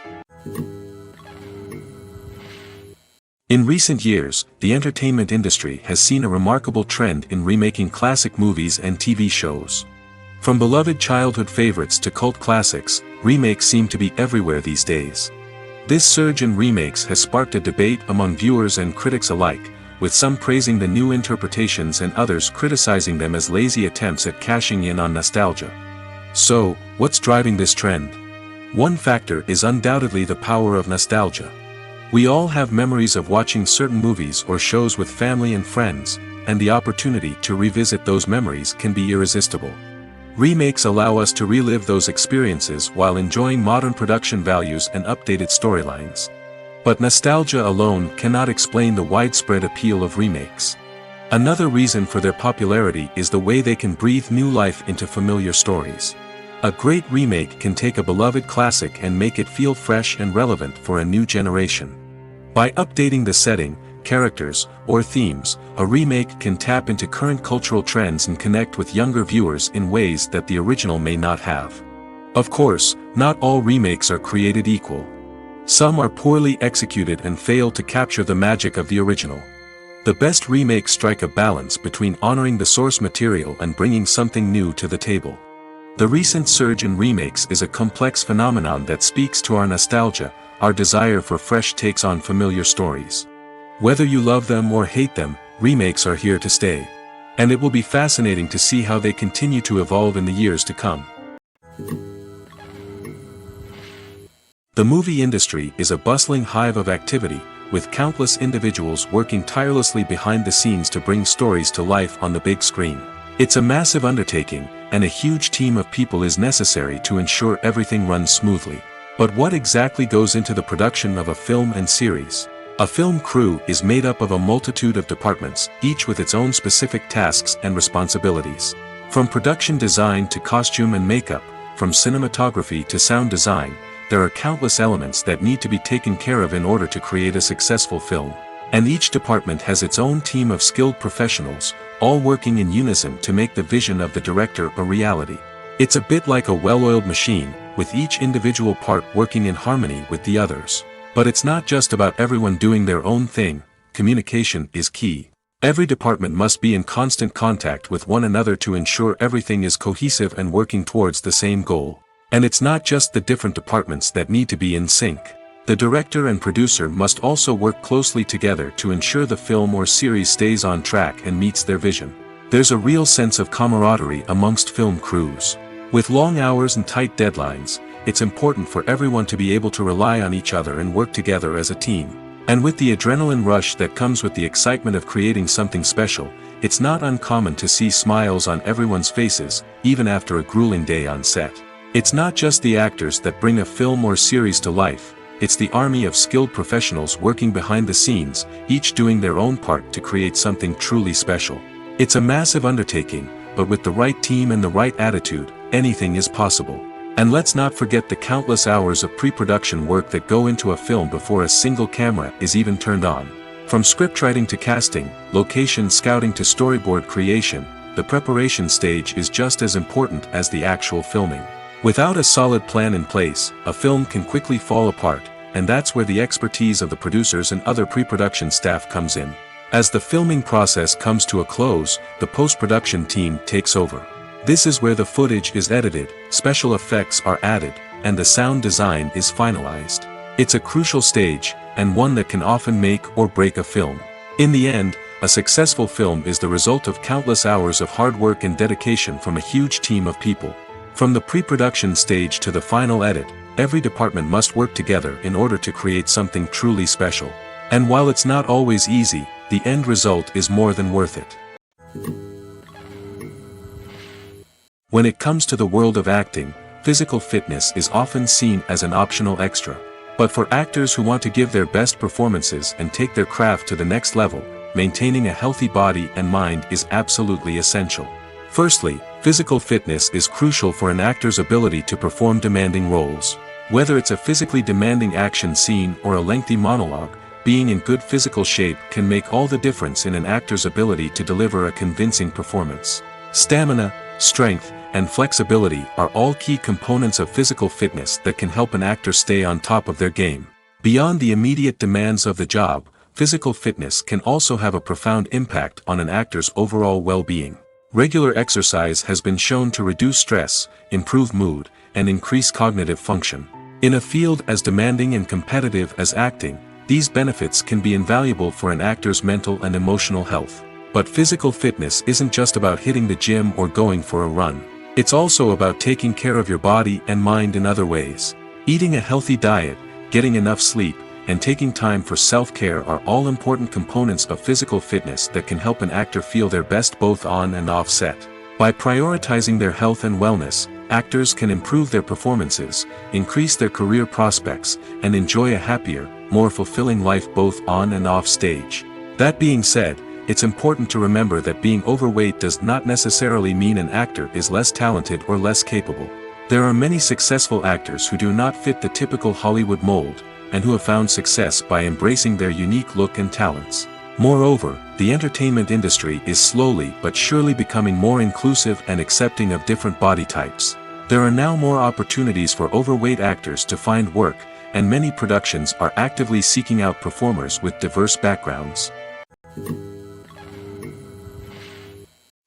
In recent years, the entertainment industry has seen a remarkable trend in remaking classic movies and TV shows. From beloved childhood favorites to cult classics, remakes seem to be everywhere these days. This surge in remakes has sparked a debate among viewers and critics alike, with some praising the new interpretations and others criticizing them as lazy attempts at cashing in on nostalgia. So, what's driving this trend? One factor is undoubtedly the power of nostalgia. We all have memories of watching certain movies or shows with family and friends, and the opportunity to revisit those memories can be irresistible. Remakes allow us to relive those experiences while enjoying modern production values and updated storylines. But nostalgia alone cannot explain the widespread appeal of remakes. Another reason for their popularity is the way they can breathe new life into familiar stories. A great remake can take a beloved classic and make it feel fresh and relevant for a new generation. By updating the setting, characters, or themes, a remake can tap into current cultural trends and connect with younger viewers in ways that the original may not have. Of course, not all remakes are created equal. Some are poorly executed and fail to capture the magic of the original. The best remakes strike a balance between honoring the source material and bringing something new to the table. The recent surge in remakes is a complex phenomenon that speaks to our nostalgia, our desire for fresh takes on familiar stories. Whether you love them or hate them, remakes are here to stay. And it will be fascinating to see how they continue to evolve in the years to come. The movie industry is a bustling hive of activity, with countless individuals working tirelessly behind the scenes to bring stories to life on the big screen. It's a massive undertaking, and a huge team of people is necessary to ensure everything runs smoothly. But what exactly goes into the production of a film and series? A film crew is made up of a multitude of departments, each with its own specific tasks and responsibilities. From production design to costume and makeup, from cinematography to sound design, there are countless elements that need to be taken care of in order to create a successful film. And each department has its own team of skilled professionals, all working in unison to make the vision of the director a reality. It's a bit like a well-oiled machine, with each individual part working in harmony with the others. But it's not just about everyone doing their own thing. Communication is key. Every department must be in constant contact with one another to ensure everything is cohesive and working towards the same goal. And it's not just the different departments that need to be in sync. The director and producer must also work closely together to ensure the film or series stays on track and meets their vision. There's a real sense of camaraderie amongst film crews. With long hours and tight deadlines, it's important for everyone to be able to rely on each other and work together as a team. And with the adrenaline rush that comes with the excitement of creating something special, it's not uncommon to see smiles on everyone's faces, even after a grueling day on set. It's not just the actors that bring a film or series to life, it's the army of skilled professionals working behind the scenes, each doing their own part to create something truly special. It's a massive undertaking, but with the right team and the right attitude, anything is possible. And let's not forget the countless hours of pre-production work that go into a film before a single camera is even turned on. From scriptwriting to casting, location scouting to storyboard creation, the preparation stage is just as important as the actual filming. Without a solid plan in place, a film can quickly fall apart, and that's where the expertise of the producers and other pre-production staff comes in. As the filming process comes to a close, the post-production team takes over. This is where the footage is edited, special effects are added, and the sound design is finalized. It's a crucial stage, and one that can often make or break a film. In the end, a successful film is the result of countless hours of hard work and dedication from a huge team of people. From the pre-production stage to the final edit, every department must work together in order to create something truly special. And while it's not always easy, the end result is more than worth it. When it comes to the world of acting, physical fitness is often seen as an optional extra. But for actors who want to give their best performances and take their craft to the next level, maintaining a healthy body and mind is absolutely essential. Firstly, physical fitness is crucial for an actor's ability to perform demanding roles. Whether it's a physically demanding action scene or a lengthy monologue, being in good physical shape can make all the difference in an actor's ability to deliver a convincing performance. Stamina, strength, and flexibility are all key components of physical fitness that can help an actor stay on top of their game. Beyond the immediate demands of the job, physical fitness can also have a profound impact on an actor's overall well-being. Regular exercise has been shown to reduce stress, improve mood, and increase cognitive function. In a field as demanding and competitive as acting, these benefits can be invaluable for an actor's mental and emotional health. But physical fitness isn't just about hitting the gym or going for a run. It's also about taking care of your body and mind in other ways. Eating a healthy diet, getting enough sleep, and taking time for self-care are all important components of physical fitness that can help an actor feel their best both on and off set. By prioritizing their health and wellness, actors can improve their performances, increase their career prospects, and enjoy a happier, more fulfilling life both on and off stage. That being said, it's important to remember that being overweight does not necessarily mean an actor is less talented or less capable. There are many successful actors who do not fit the typical Hollywood mold, and who have found success by embracing their unique look and talents. Moreover, the entertainment industry is slowly but surely becoming more inclusive and accepting of different body types. There are now more opportunities for overweight actors to find work, and many productions are actively seeking out performers with diverse backgrounds.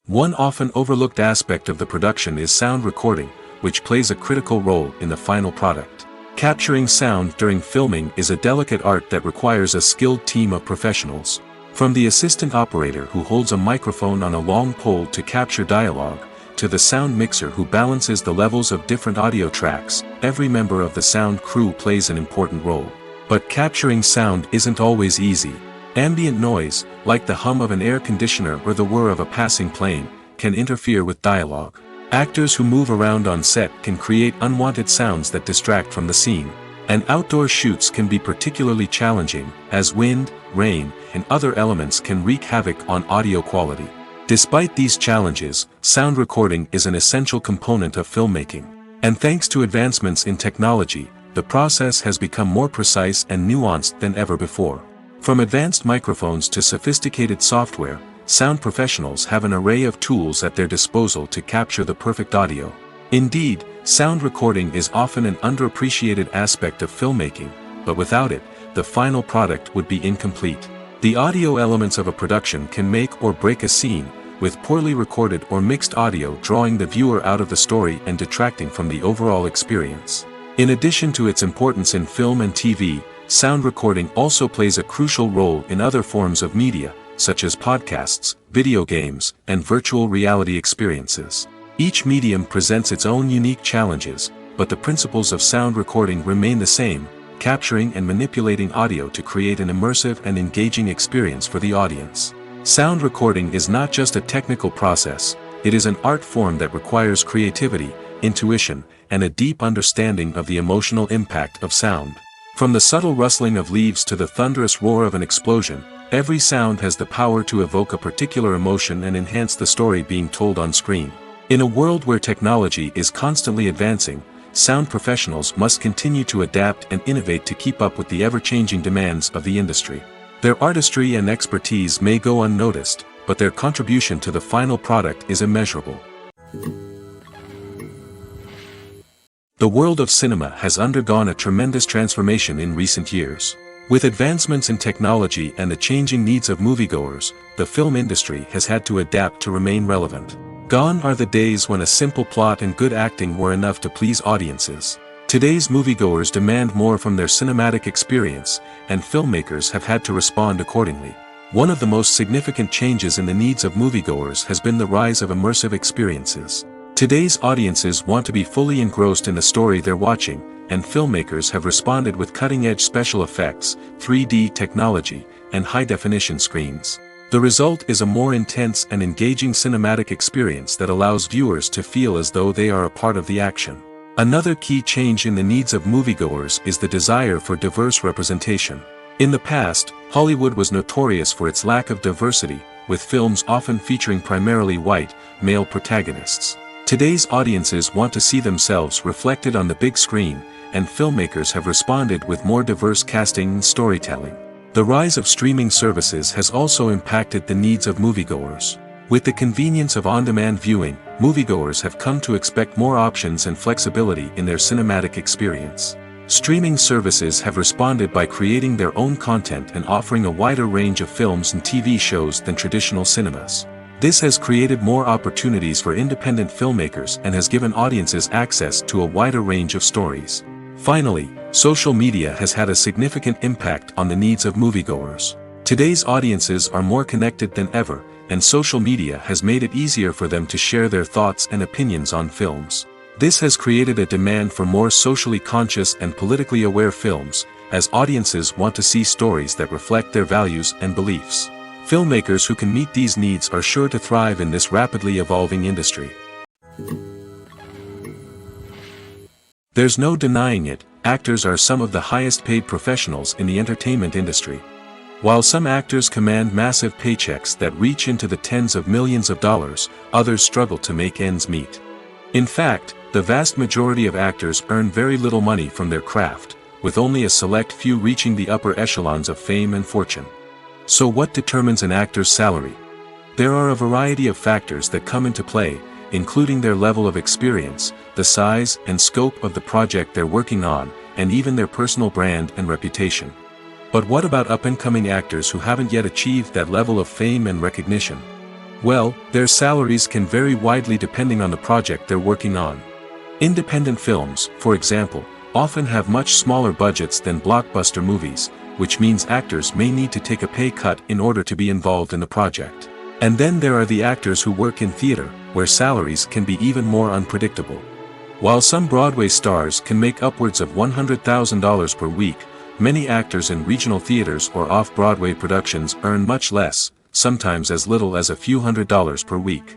One often overlooked aspect of the production is sound recording, which plays a critical role in the final product. Capturing sound during filming is a delicate art that requires a skilled team of professionals. From the assistant operator who holds a microphone on a long pole to capture dialogue, to the sound mixer who balances the levels of different audio tracks, every member of the sound crew plays an important role. But capturing sound isn't always easy. Ambient noise, like the hum of an air conditioner or the whir of a passing plane, can interfere with dialogue. Actors who move around on set can create unwanted sounds that distract from the scene. And outdoor shoots can be particularly challenging, as wind, rain, and other elements can wreak havoc on audio quality. Despite these challenges, sound recording is an essential component of filmmaking. And thanks to advancements in technology, the process has become more precise and nuanced than ever before. From advanced microphones to sophisticated software, sound professionals have an array of tools at their disposal to capture the perfect audio. Indeed, sound recording is often an underappreciated aspect of filmmaking, but without it, the final product would be incomplete. The audio elements of a production can make or break a scene, with poorly recorded or mixed audio drawing the viewer out of the story and detracting from the overall experience. In addition to its importance in film and TV, sound recording also plays a crucial role in other forms of media, such as podcasts, video games, and virtual reality experiences. Each medium presents its own unique challenges, but the principles of sound recording remain the same, capturing and manipulating audio to create an immersive and engaging experience for the audience. Sound recording is not just a technical process, it is an art form that requires creativity, intuition, and a deep understanding of the emotional impact of sound. From the subtle rustling of leaves to the thunderous roar of an explosion, every sound has the power to evoke a particular emotion and enhance the story being told on screen. In a world where technology is constantly advancing, sound professionals must continue to adapt and innovate to keep up with the ever-changing demands of the industry. Their artistry and expertise may go unnoticed, but their contribution to the final product is immeasurable. The world of cinema has undergone a tremendous transformation in recent years. With advancements in technology and the changing needs of moviegoers, the film industry has had to adapt to remain relevant. Gone are the days when a simple plot and good acting were enough to please audiences. Today's moviegoers demand more from their cinematic experience, and filmmakers have had to respond accordingly. One of the most significant changes in the needs of moviegoers has been the rise of immersive experiences. Today's audiences want to be fully engrossed in the story they're watching, and filmmakers have responded with cutting-edge special effects, 3D technology, and high-definition screens. The result is a more intense and engaging cinematic experience that allows viewers to feel as though they are a part of the action. Another key change in the needs of moviegoers is the desire for diverse representation. In the past, Hollywood was notorious for its lack of diversity, with films often featuring primarily white, male protagonists. Today's audiences want to see themselves reflected on the big screen, and filmmakers have responded with more diverse casting and storytelling. The rise of streaming services has also impacted the needs of moviegoers. With the convenience of on-demand viewing, moviegoers have come to expect more options and flexibility in their cinematic experience. Streaming services have responded by creating their own content and offering a wider range of films and TV shows than traditional cinemas. This has created more opportunities for independent filmmakers and has given audiences access to a wider range of stories. Finally, social media has had a significant impact on the needs of moviegoers. Today's audiences are more connected than ever, and social media has made it easier for them to share their thoughts and opinions on films. This has created a demand for more socially conscious and politically aware films, as audiences want to see stories that reflect their values and beliefs. Filmmakers who can meet these needs are sure to thrive in this rapidly evolving industry. There's no denying it, actors are some of the highest paid professionals in the entertainment industry. While some actors command massive paychecks that reach into the tens of millions of dollars, others struggle to make ends meet. In fact, the vast majority of actors earn very little money from their craft, with only a select few reaching the upper echelons of fame and fortune. So what determines an actor's salary? There are a variety of factors that come into play, including their level of experience, the size and scope of the project they're working on, and even their personal brand and reputation. But what about up-and-coming actors who haven't yet achieved that level of fame and recognition? Well, their salaries can vary widely depending on the project they're working on. Independent films, for example, often have much smaller budgets than blockbuster movies, which means actors may need to take a pay cut in order to be involved in the project. And then there are the actors who work in theater, where salaries can be even more unpredictable. While some Broadway stars can make upwards of $100,000 per week, many actors in regional theaters or off-Broadway productions earn much less, sometimes as little as a few $100s per week.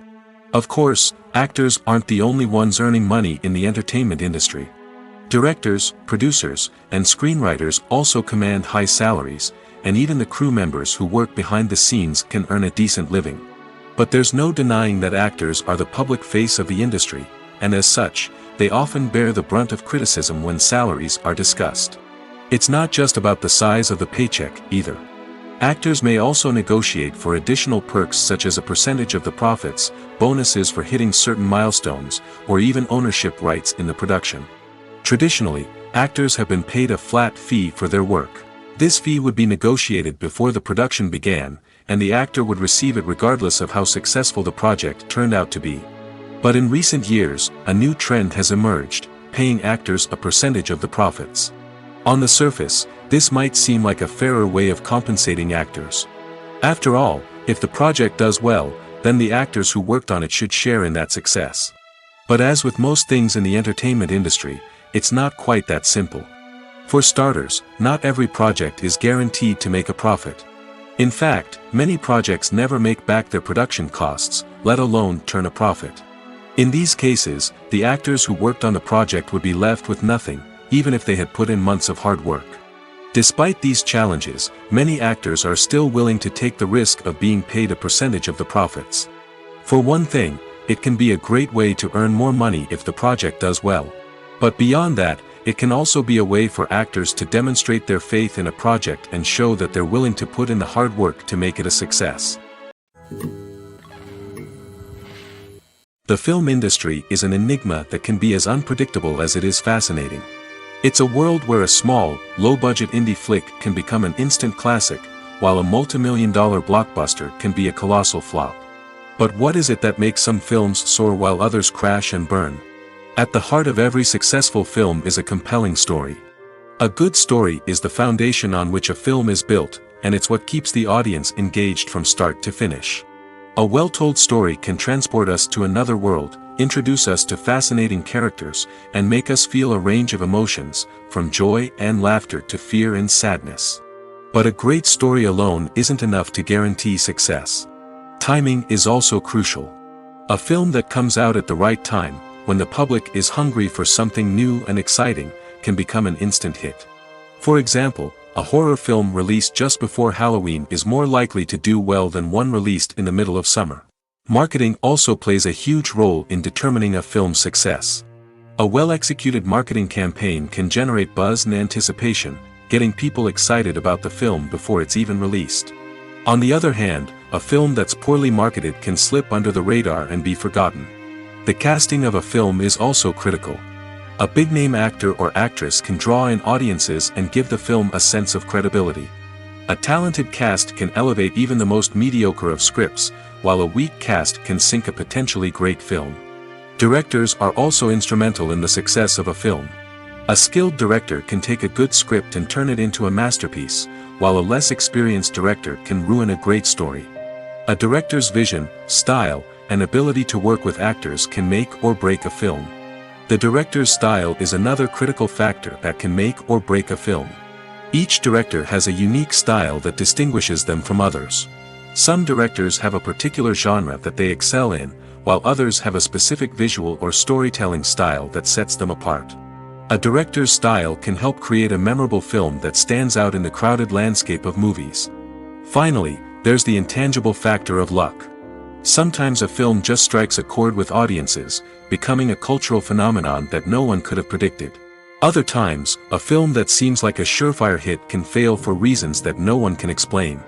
Of course, actors aren't the only ones earning money in the entertainment industry. Directors, producers, and screenwriters also command high salaries, and even the crew members who work behind the scenes can earn a decent living. But there's no denying that actors are the public face of the industry, and as such, they often bear the brunt of criticism when salaries are discussed. It's not just about the size of the paycheck, either. Actors may also negotiate for additional perks such as a percentage of the profits, bonuses for hitting certain milestones, or even ownership rights in the production. Traditionally, actors have been paid a flat fee for their work. This fee would be negotiated before the production began, and the actor would receive it regardless of how successful the project turned out to be. But in recent years, a new trend has emerged, paying actors a percentage of the profits. On the surface, this might seem like a fairer way of compensating actors. After all, if the project does well, then the actors who worked on it should share in that success. But as with most things in the entertainment industry, it's not quite that simple. For starters, not every project is guaranteed to make a profit. In fact, many projects never make back their production costs, let alone turn a profit. In these cases, the actors who worked on the project would be left with nothing, even if they had put in months of hard work. Despite these challenges, many actors are still willing to take the risk of being paid a percentage of the profits. For one thing, it can be a great way to earn more money if the project does well. But beyond that, it can also be a way for actors to demonstrate their faith in a project and show that they're willing to put in the hard work to make it a success. The film industry is an enigma that can be as unpredictable as it is fascinating. It's a world where a small, low-budget indie flick can become an instant classic, while a multi-million-dollar blockbuster can be a colossal flop. But what is it that makes some films soar while others crash and burn? At the heart of every successful film is a compelling story. A good story is the foundation on which a film is built, and it's what keeps the audience engaged from start to finish. A well-told story can transport us to another world, introduce us to fascinating characters, and make us feel a range of emotions, from joy and laughter to fear and sadness. But a great story alone isn't enough to guarantee success. Timing is also crucial. A film that comes out at the right time, when the public is hungry for something new and exciting, can become an instant hit. For example, a horror film released just before Halloween is more likely to do well than one released in the middle of summer. Marketing also plays a huge role in determining a film's success. A well-executed marketing campaign can generate buzz and anticipation, getting people excited about the film before it's even released. On the other hand, a film that's poorly marketed can slip under the radar and be forgotten. The casting of a film is also critical. A big-name actor or actress can draw in audiences and give the film a sense of credibility. A talented cast can elevate even the most mediocre of scripts, while a weak cast can sink a potentially great film. Directors are also instrumental in the success of a film. A skilled director can take a good script and turn it into a masterpiece, while a less experienced director can ruin a great story. A director's vision, style, and ability to work with actors can make or break a film. The director's style is another critical factor that can make or break a film. Each director has a unique style that distinguishes them from others. Some directors have a particular genre that they excel in, while others have a specific visual or storytelling style that sets them apart. A director's style can help create a memorable film that stands out in the crowded landscape of movies. Finally, there's the intangible factor of luck. Sometimes a film just strikes a chord with audiences, becoming a cultural phenomenon that no one could have predicted. Other times, a film that seems like a surefire hit can fail for reasons that no one can explain.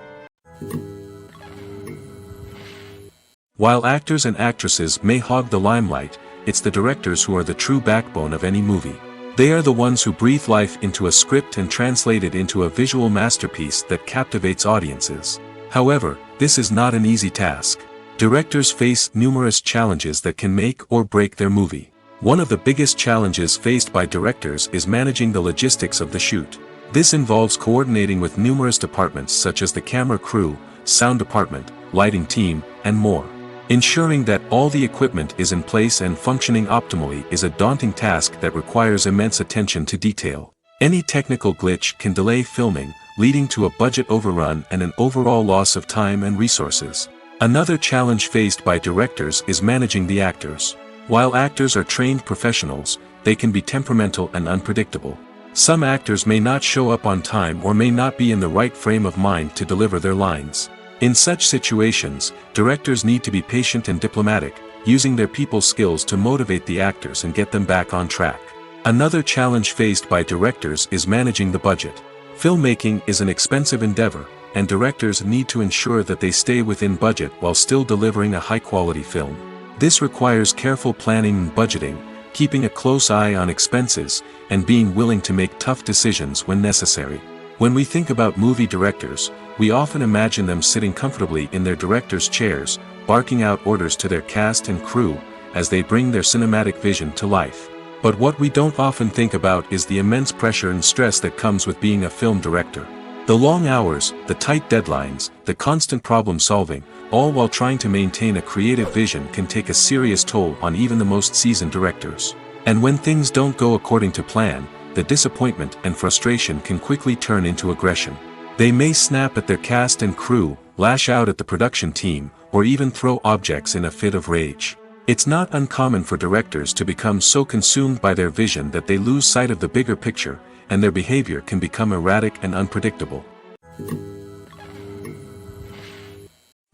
While actors and actresses may hog the limelight, it's the directors who are the true backbone of any movie. They are the ones who breathe life into a script and translate it into a visual masterpiece that captivates audiences. However, this is not an easy task. Directors face numerous challenges that can make or break their movie. One of the biggest challenges faced by directors is managing the logistics of the shoot. This involves coordinating with numerous departments such as the camera crew, sound department, lighting team, and more. Ensuring that all the equipment is in place and functioning optimally is a daunting task that requires immense attention to detail. Any technical glitch can delay filming, leading to a budget overrun and an overall loss of time and resources. Another challenge faced by directors is managing the actors. While actors are trained professionals, they can be temperamental and unpredictable. Some actors may not show up on time or may not be in the right frame of mind to deliver their lines. In such situations, directors need to be patient and diplomatic, using their people skills to motivate the actors and get them back on track. Another challenge faced by directors is managing the budget. Filmmaking is an expensive endeavor, and directors need to ensure that they stay within budget while still delivering a high-quality film. This requires careful planning and budgeting, keeping a close eye on expenses, and being willing to make tough decisions when necessary. When we think about movie directors, we often imagine them sitting comfortably in their director's chairs, barking out orders to their cast and crew, as they bring their cinematic vision to life. But what we don't often think about is the immense pressure and stress that comes with being a film director. The long hours, the tight deadlines, the constant problem solving, all while trying to maintain a creative vision can take a serious toll on even the most seasoned directors. And when things don't go according to plan, the disappointment and frustration can quickly turn into aggression. They may snap at their cast and crew, lash out at the production team, or even throw objects in a fit of rage. It's not uncommon for directors to become so consumed by their vision that they lose sight of the bigger picture, and their behavior can become erratic and unpredictable.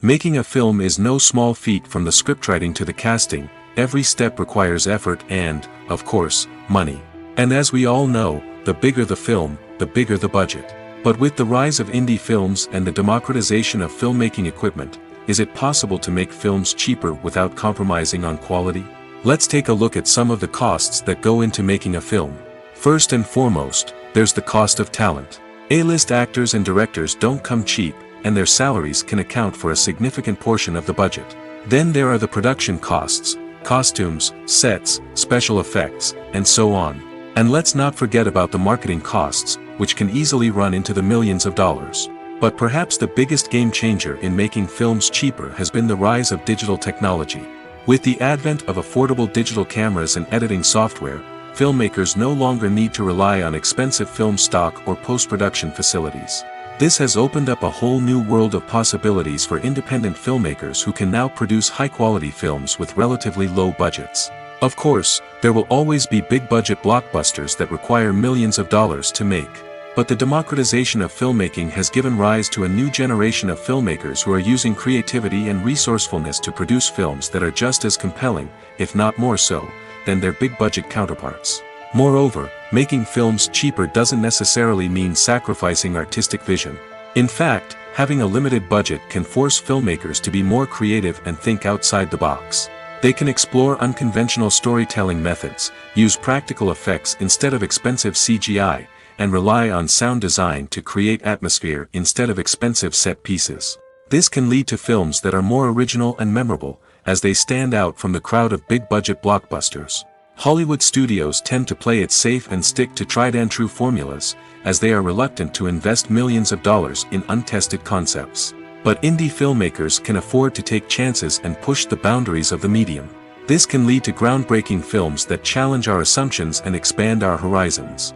Making a film is no small feat. From the scriptwriting to the casting, every step requires effort and, of course, money. And as we all know, the bigger the film, the bigger the budget. But with the rise of indie films and the democratization of filmmaking equipment, is it possible to make films cheaper without compromising on quality? Let's take a look at some of the costs that go into making a film. First and foremost, there's the cost of talent. A-list actors and directors don't come cheap, and their salaries can account for a significant portion of the budget. Then there are the production costs, costumes, sets, special effects, and so on. And let's not forget about the marketing costs, which can easily run into the millions of dollars. But perhaps the biggest game changer in making films cheaper has been the rise of digital technology. With the advent of affordable digital cameras and editing software, filmmakers no longer need to rely on expensive film stock or post-production facilities. This has opened up a whole new world of possibilities for independent filmmakers who can now produce high-quality films with relatively low budgets. Of course, there will always be big-budget blockbusters that require millions of dollars to make. But the democratization of filmmaking has given rise to a new generation of filmmakers who are using creativity and resourcefulness to produce films that are just as compelling, if not more so, than their big-budget counterparts. Moreover, making films cheaper doesn't necessarily mean sacrificing artistic vision. In fact, having a limited budget can force filmmakers to be more creative and think outside the box. They can explore unconventional storytelling methods, use practical effects instead of expensive CGI, and rely on sound design to create atmosphere instead of expensive set pieces. This can lead to films that are more original and memorable, as they stand out from the crowd of big-budget blockbusters. Hollywood studios tend to play it safe and stick to tried-and-true formulas, as they are reluctant to invest millions of dollars in untested concepts. But indie filmmakers can afford to take chances and push the boundaries of the medium. This can lead to groundbreaking films that challenge our assumptions and expand our horizons.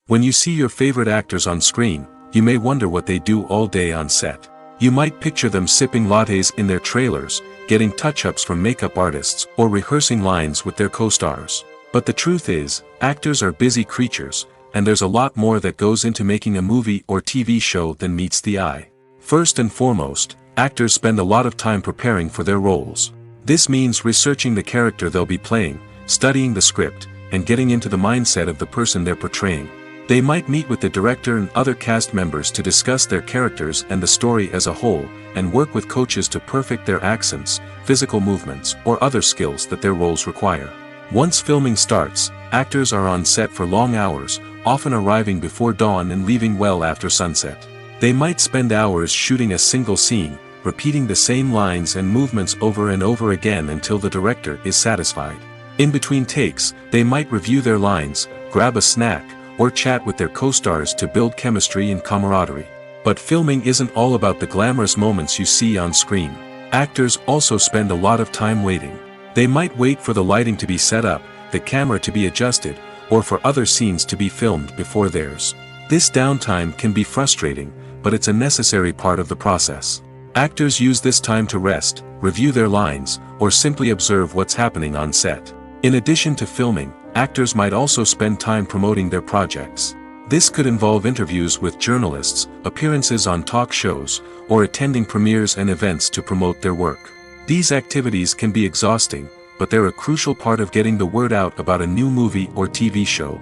When you see your favorite actors on screen, you may wonder what they do all day on set. You might picture them sipping lattes in their trailers, getting touch-ups from makeup artists, or rehearsing lines with their co-stars. But the truth is, actors are busy creatures, and there's a lot more that goes into making a movie or TV show than meets the eye. First and foremost, actors spend a lot of time preparing for their roles. This means researching the character they'll be playing, studying the script, and getting into the mindset of the person they're portraying. They might meet with the director and other cast members to discuss their characters and the story as a whole, and work with coaches to perfect their accents, physical movements, or other skills that their roles require. Once filming starts, actors are on set for long hours, often arriving before dawn and leaving well after sunset. They might spend hours shooting a single scene, repeating the same lines and movements over and over again until the director is satisfied. In between takes, they might review their lines, grab a snack, or chat with their co-stars to build chemistry and camaraderie. But filming isn't all about the glamorous moments you see on screen. Actors also spend a lot of time waiting. They might wait for the lighting to be set up, the camera to be adjusted, or for other scenes to be filmed before theirs. This downtime can be frustrating, but it's a necessary part of the process. Actors use this time to rest, review their lines, or simply observe what's happening on set. In addition to filming, actors might also spend time promoting their projects. This could involve interviews with journalists, appearances on talk shows, or attending premieres and events to promote their work. These activities can be exhausting, but they're a crucial part of getting the word out about a new movie or TV show.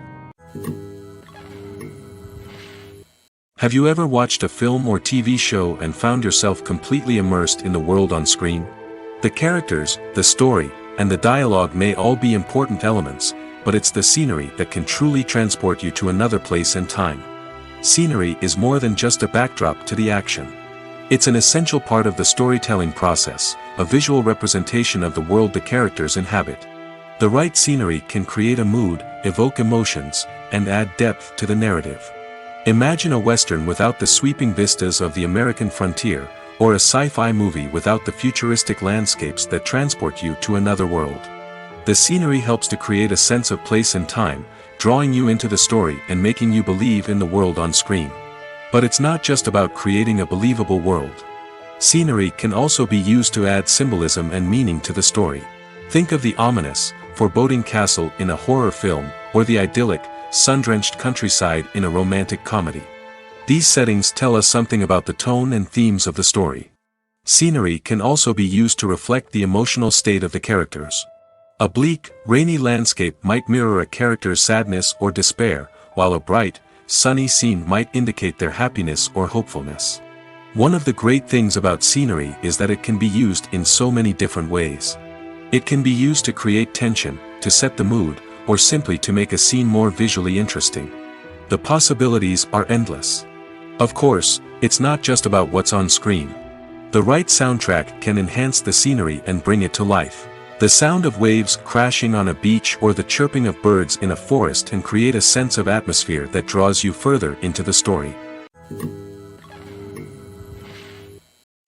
Have you ever watched a film or TV show and found yourself completely immersed in the world on screen? The characters, the story, and the dialogue may all be important elements, but it's the scenery that can truly transport you to another place and time. Scenery is more than just a backdrop to the action. It's an essential part of the storytelling process, a visual representation of the world the characters inhabit. The right scenery can create a mood, evoke emotions, and add depth to the narrative. Imagine a Western without the sweeping vistas of the American frontier, or a sci-fi movie without the futuristic landscapes that transport you to another world. The scenery helps to create a sense of place and time, drawing you into the story and making you believe in the world on screen. But it's not just about creating a believable world. Scenery can also be used to add symbolism and meaning to the story. Think of the ominous, foreboding castle in a horror film, or the idyllic, sun-drenched countryside in a romantic comedy. These settings tell us something about the tone and themes of the story. Scenery can also be used to reflect the emotional state of the characters. A bleak, rainy landscape might mirror a character's sadness or despair, while a bright, sunny scene might indicate their happiness or hopefulness. One of the great things about scenery is that it can be used in so many different ways. It can be used to create tension, to set the mood, or simply to make a scene more visually interesting. The possibilities are endless. Of course, it's not just about what's on screen. The right soundtrack can enhance the scenery and bring it to life. The sound of waves crashing on a beach or the chirping of birds in a forest can create a sense of atmosphere that draws you further into the story.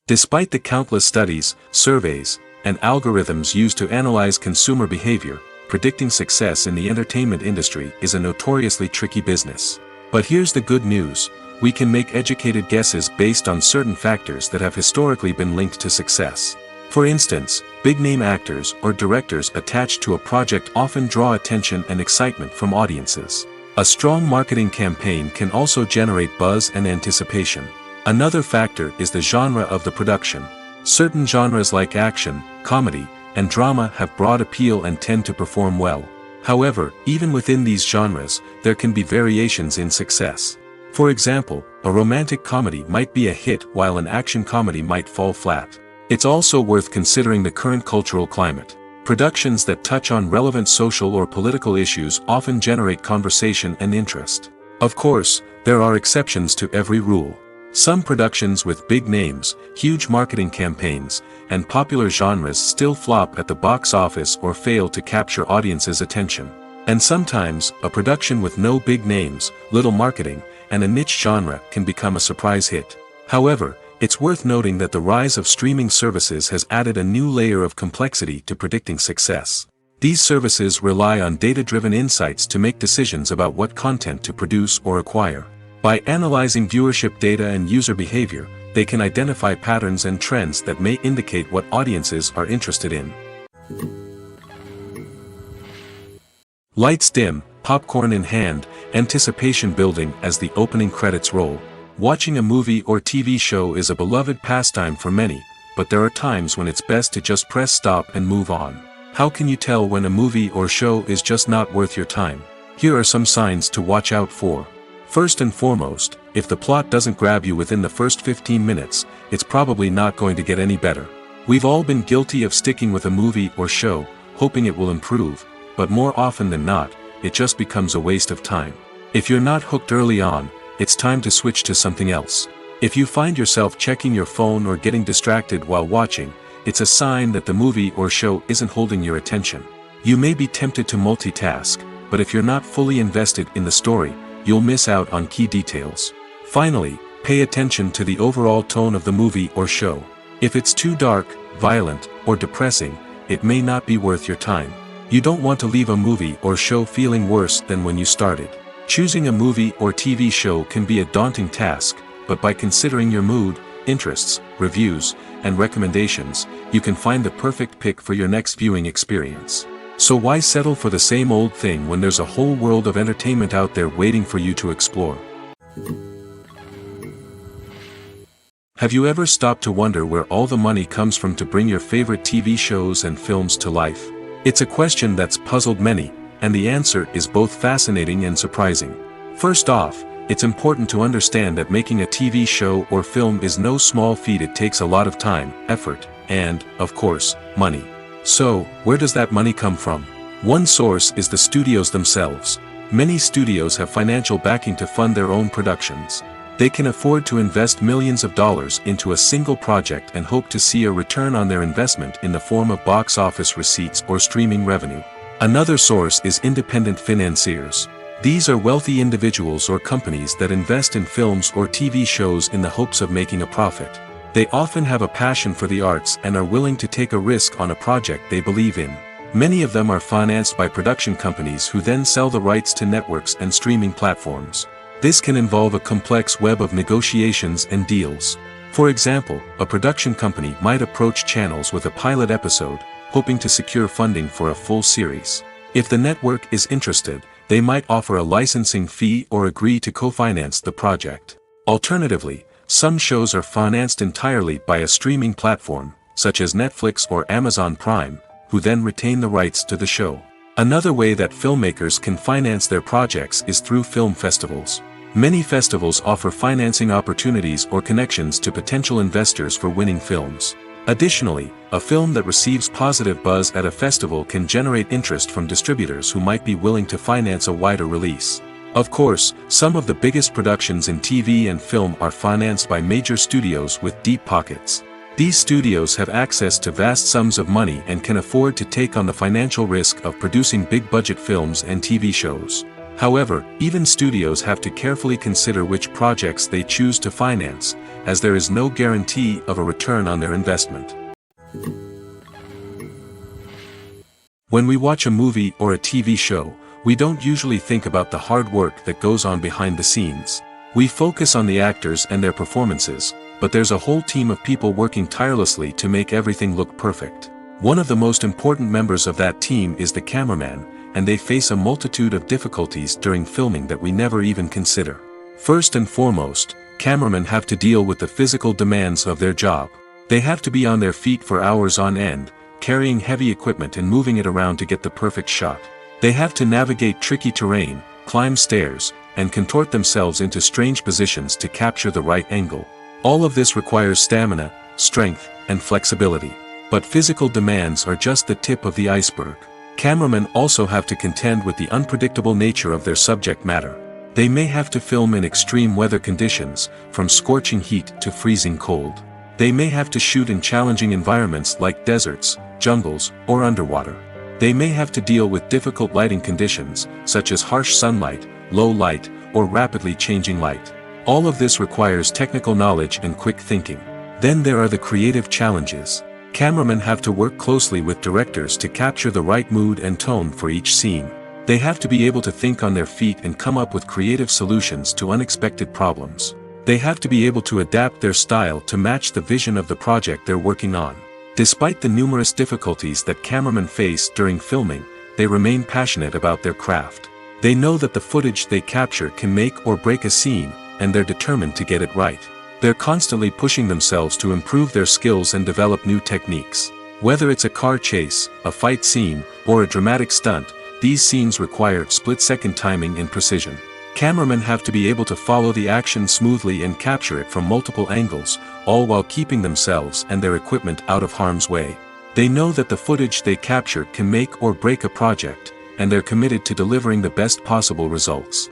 Despite the countless studies, surveys, and algorithms used to analyze consumer behavior, predicting success in the entertainment industry is a notoriously tricky business. But here's the good news: we can make educated guesses based on certain factors that have historically been linked to success. For instance, big-name actors or directors attached to a project often draw attention and excitement from audiences. A strong marketing campaign can also generate buzz and anticipation. Another factor is the genre of the production. Certain genres like action, comedy, and drama have broad appeal and tend to perform well. However, even within these genres, there can be variations in success. For example, a romantic comedy might be a hit while an action comedy might fall flat. It's also worth considering the current cultural climate. Productions that touch on relevant social or political issues often generate conversation and interest. Of course, there are exceptions to every rule. Some productions with big names, huge marketing campaigns, and popular genres still flop at the box office or fail to capture audiences' attention. And sometimes, a production with no big names, little marketing, and a niche genre can become a surprise hit. However, it's worth noting that the rise of streaming services has added a new layer of complexity to predicting success. These services rely on data-driven insights to make decisions about what content to produce or acquire. By analyzing viewership data and user behavior, they can identify patterns and trends that may indicate what audiences are interested in. Lights dim, popcorn in hand, anticipation building as the opening credits roll. Watching a movie or TV show is a beloved pastime for many, but there are times when it's best to just press stop and move on. How can you tell when a movie or show is just not worth your time? Here are some signs to watch out for. First and foremost, if the plot doesn't grab you within the first 15 minutes, it's probably not going to get any better. We've all been guilty of sticking with a movie or show, hoping it will improve, but more often than not, it just becomes a waste of time. If you're not hooked early on, it's time to switch to something else. If you find yourself checking your phone or getting distracted while watching, it's a sign that the movie or show isn't holding your attention. You may be tempted to multitask, but if you're not fully invested in the story, you'll miss out on key details. Finally, pay attention to the overall tone of the movie or show. If it's too dark, violent, or depressing, it may not be worth your time. You don't want to leave a movie or show feeling worse than when you started. Choosing a movie or TV show can be a daunting task, but by considering your mood, interests, reviews, and recommendations, you can find the perfect pick for your next viewing experience. So why settle for the same old thing when there's a whole world of entertainment out there waiting for you to explore? Have you ever stopped to wonder where all the money comes from to bring your favorite TV shows and films to life? It's a question that's puzzled many, and the answer is both fascinating and surprising. First off, it's important to understand that making a TV show or film is no small feat. It takes a lot of time, effort, and, of course, money. So, where does that money come from? One source is the studios themselves. Many studios have financial backing to fund their own productions. They can afford to invest millions of dollars into a single project and hope to see a return on their investment in the form of box office receipts or streaming revenue. Another source is independent financiers. These are wealthy individuals or companies that invest in films or TV shows in the hopes of making a profit. They often have a passion for the arts and are willing to take a risk on a project they believe in. Many of them are financed by production companies who then sell the rights to networks and streaming platforms. This can involve a complex web of negotiations and deals. For example, a production company might approach channels with a pilot episode, hoping to secure funding for a full series. If the network is interested, they might offer a licensing fee or agree to co-finance the project. Alternatively, some shows are financed entirely by a streaming platform, such as Netflix or Amazon Prime, who then retain the rights to the show. Another way that filmmakers can finance their projects is through film festivals. Many festivals offer financing opportunities or connections to potential investors for winning films. Additionally, a film that receives positive buzz at a festival can generate interest from distributors who might be willing to finance a wider release. Of course, some of the biggest productions in TV and film are financed by major studios with deep pockets. These studios have access to vast sums of money and can afford to take on the financial risk of producing big-budget films and TV shows. However, even studios have to carefully consider which projects they choose to finance, as there is no guarantee of a return on their investment. When we watch a movie or a TV show, we don't usually think about the hard work that goes on behind the scenes. We focus on the actors and their performances, but there's a whole team of people working tirelessly to make everything look perfect. One of the most important members of that team is the cameraman, and they face a multitude of difficulties during filming that we never even consider. First and foremost, cameramen have to deal with the physical demands of their job. They have to be on their feet for hours on end, carrying heavy equipment and moving it around to get the perfect shot. They have to navigate tricky terrain, climb stairs, and contort themselves into strange positions to capture the right angle. All of this requires stamina, strength, and flexibility. But physical demands are just the tip of the iceberg. Cameramen also have to contend with the unpredictable nature of their subject matter. They may have to film in extreme weather conditions, from scorching heat to freezing cold. They may have to shoot in challenging environments like deserts, jungles, or underwater. They may have to deal with difficult lighting conditions, such as harsh sunlight, low light, or rapidly changing light. All of this requires technical knowledge and quick thinking. Then there are the creative challenges. Cameramen have to work closely with directors to capture the right mood and tone for each scene. They have to be able to think on their feet and come up with creative solutions to unexpected problems. They have to be able to adapt their style to match the vision of the project they're working on. Despite the numerous difficulties that cameramen face during filming, they remain passionate about their craft. They know that the footage they capture can make or break a scene, and they're determined to get it right. They're constantly pushing themselves to improve their skills and develop new techniques. Whether it's a car chase, a fight scene, or a dramatic stunt, these scenes require split-second timing and precision. Cameramen have to be able to follow the action smoothly and capture it from multiple angles, all while keeping themselves and their equipment out of harm's way. They know that the footage they capture can make or break a project, and they're committed to delivering the best possible results.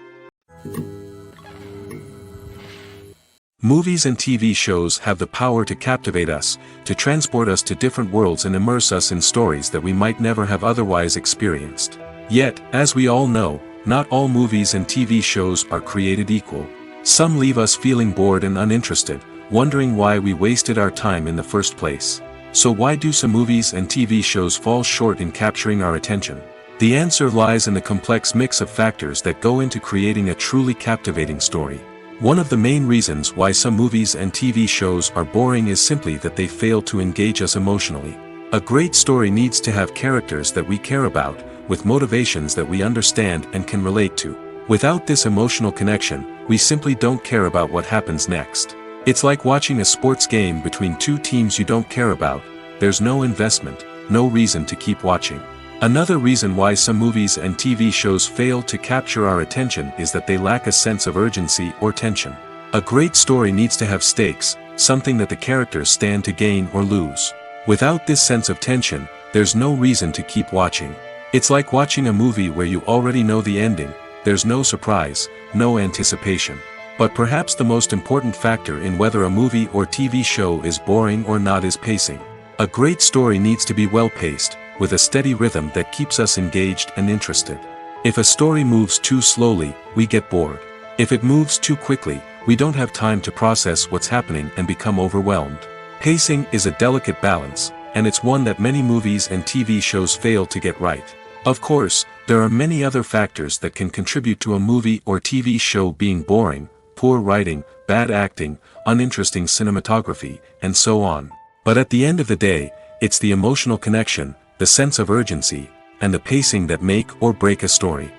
Movies and TV shows have the power to captivate us, to transport us to different worlds and immerse us in stories that we might never have otherwise experienced. Yet, as we all know, not all movies and TV shows are created equal. Some leave us feeling bored and uninterested, wondering why we wasted our time in the first place. So why do some movies and TV shows fall short in capturing our attention? The answer lies in the complex mix of factors that go into creating a truly captivating story. One of the main reasons why some movies and TV shows are boring is simply that they fail to engage us emotionally. A great story needs to have characters that we care about, with motivations that we understand and can relate to. Without this emotional connection, we simply don't care about what happens next. It's like watching a sports game between two teams you don't care about. There's no investment, no reason to keep watching. Another reason why some movies and TV shows fail to capture our attention is that they lack a sense of urgency or tension. A great story needs to have stakes, something that the characters stand to gain or lose. Without this sense of tension, there's no reason to keep watching. It's like watching a movie where you already know the ending, there's no surprise, no anticipation. But perhaps the most important factor in whether a movie or TV show is boring or not is pacing. A great story needs to be well-paced, with a steady rhythm that keeps us engaged and interested. If a story moves too slowly, we get bored. If it moves too quickly, we don't have time to process what's happening and become overwhelmed. Pacing is a delicate balance, and it's one that many movies and TV shows fail to get right. Of course, there are many other factors that can contribute to a movie or TV show being boring: poor writing, bad acting, uninteresting cinematography, and so on. But at the end of the day, it's the emotional connection, the sense of urgency, and the pacing that make or break a story.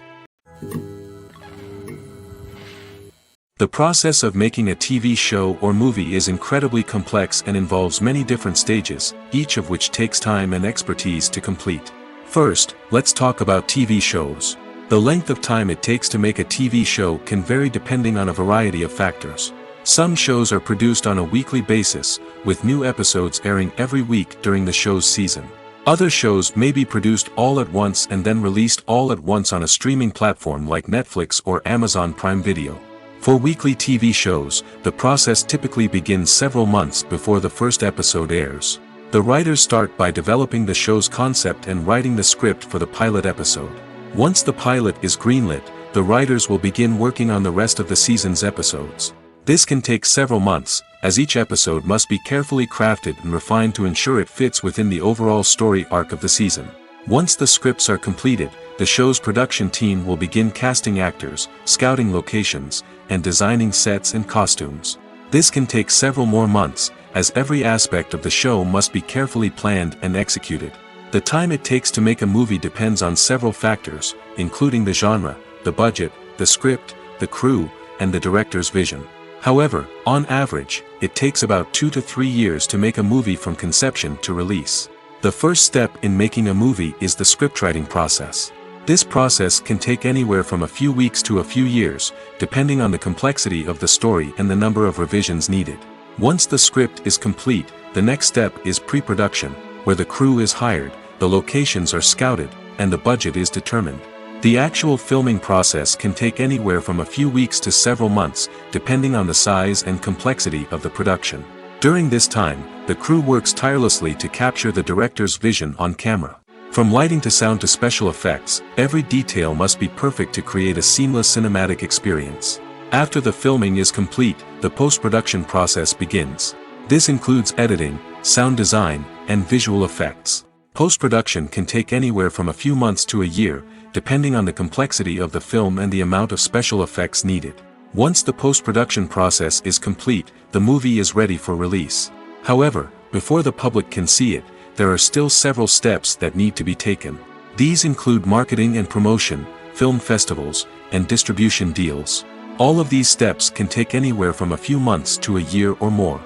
The process of making a TV show or movie is incredibly complex and involves many different stages, each of which takes time and expertise to complete. First, let's talk about TV shows. The length of time it takes to make a TV show can vary depending on a variety of factors. Some shows are produced on a weekly basis, with new episodes airing every week during the show's season. Other shows may be produced all at once and then released all at once on a streaming platform like Netflix or Amazon Prime Video. For weekly TV shows, the process typically begins several months before the first episode airs. The writers start by developing the show's concept and writing the script for the pilot episode. Once the pilot is greenlit, the writers will begin working on the rest of the season's episodes. This can take several months, as each episode must be carefully crafted and refined to ensure it fits within the overall story arc of the season. Once the scripts are completed, the show's production team will begin casting actors, scouting locations, and designing sets and costumes. This can take several more months, as every aspect of the show must be carefully planned and executed. The time it takes to make a movie depends on several factors, including the genre, the budget, the script, the crew, and the director's vision. However, on average, it takes about 2 to 3 years to make a movie from conception to release. The first step in making a movie is the scriptwriting process. This process can take anywhere from a few weeks to a few years, depending on the complexity of the story and the number of revisions needed. Once the script is complete, the next step is pre-production, where the crew is hired, the locations are scouted, and the budget is determined. The actual filming process can take anywhere from a few weeks to several months, depending on the size and complexity of the production. During this time, the crew works tirelessly to capture the director's vision on camera. From lighting to sound to special effects, every detail must be perfect to create a seamless cinematic experience. After the filming is complete, the post-production process begins. This includes editing, sound design, and visual effects. Post-production can take anywhere from a few months to a year, depending on the complexity of the film and the amount of special effects needed. Once the post-production process is complete, the movie is ready for release. However, before the public can see it, there are still several steps that need to be taken. These include marketing and promotion, film festivals, and distribution deals. All of these steps can take anywhere from a few months to a year or more.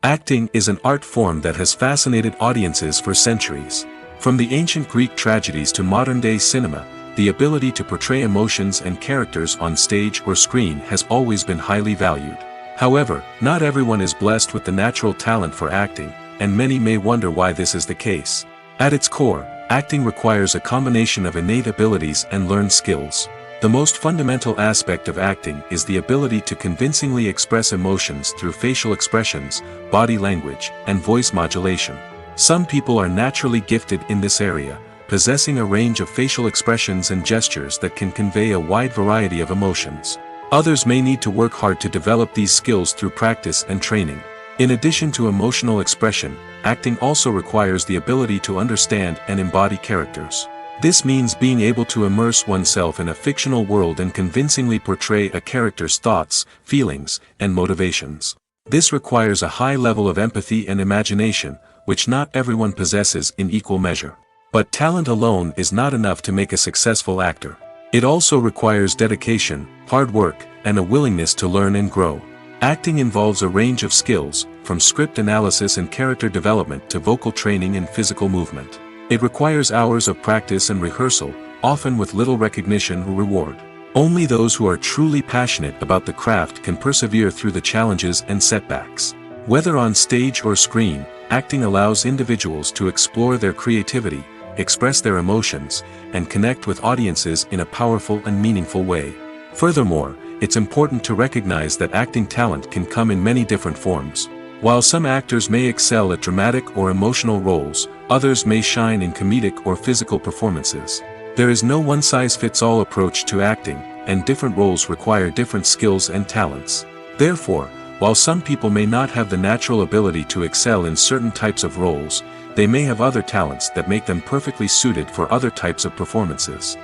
Acting is an art form that has fascinated audiences for centuries. From the ancient Greek tragedies to modern-day cinema, the ability to portray emotions and characters on stage or screen has always been highly valued. However, not everyone is blessed with the natural talent for acting, and many may wonder why this is the case. At its core, acting requires a combination of innate abilities and learned skills. The most fundamental aspect of acting is the ability to convincingly express emotions through facial expressions, body language, and voice modulation. Some people are naturally gifted in this area, possessing a range of facial expressions and gestures that can convey a wide variety of emotions. Others may need to work hard to develop these skills through practice and training. In addition to emotional expression, acting also requires the ability to understand and embody characters. This means being able to immerse oneself in a fictional world and convincingly portray a character's thoughts, feelings, and motivations. This requires a high level of empathy and imagination, which not everyone possesses in equal measure. But talent alone is not enough to make a successful actor. It also requires dedication, hard work, and a willingness to learn and grow. Acting involves a range of skills, from script analysis and character development to vocal training and physical movement. It requires hours of practice and rehearsal, often with little recognition or reward. Only those who are truly passionate about the craft can persevere through the challenges and setbacks. Whether on stage or screen, acting allows individuals to explore their creativity, express their emotions, and connect with audiences in a powerful and meaningful way. Furthermore, it's important to recognize that acting talent can come in many different forms. While some actors may excel at dramatic or emotional roles, others may shine in comedic or physical performances. There is no one-size-fits-all approach to acting, and different roles require different skills and talents. Therefore, while some people may not have the natural ability to excel in certain types of roles, they may have other talents that make them perfectly suited for other types of performances.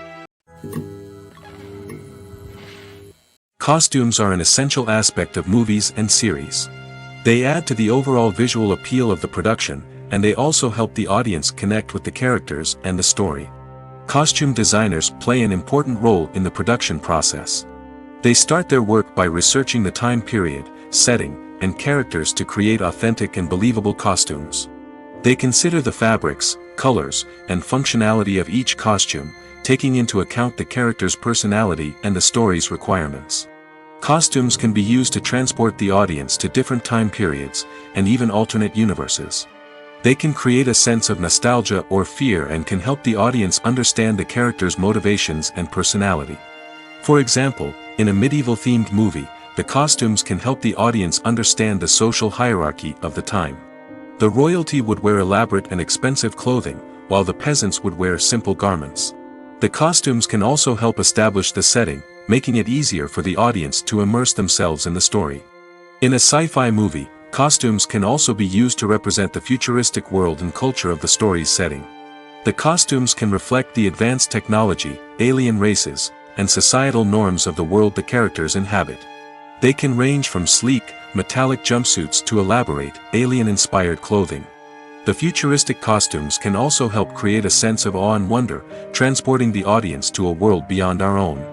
Costumes are an essential aspect of movies and series. They add to the overall visual appeal of the production, and they also help the audience connect with the characters and the story. Costume designers play an important role in the production process. They start their work by researching the time period, setting, and characters to create authentic and believable costumes. They consider the fabrics, colors, and functionality of each costume, taking into account the character's personality and the story's requirements. Costumes can be used to transport the audience to different time periods, and even alternate universes. They can create a sense of nostalgia or fear and can help the audience understand the character's motivations and personality. For example, in a medieval-themed movie, the costumes can help the audience understand the social hierarchy of the time. The royalty would wear elaborate and expensive clothing, while the peasants would wear simple garments. The costumes can also help establish the setting, making it easier for the audience to immerse themselves in the story. In a sci-fi movie, costumes can also be used to represent the futuristic world and culture of the story's setting. The costumes can reflect the advanced technology, alien races, and societal norms of the world the characters inhabit. They can range from sleek, metallic jumpsuits to elaborate, alien-inspired clothing. The futuristic costumes can also help create a sense of awe and wonder, transporting the audience to a world beyond our own.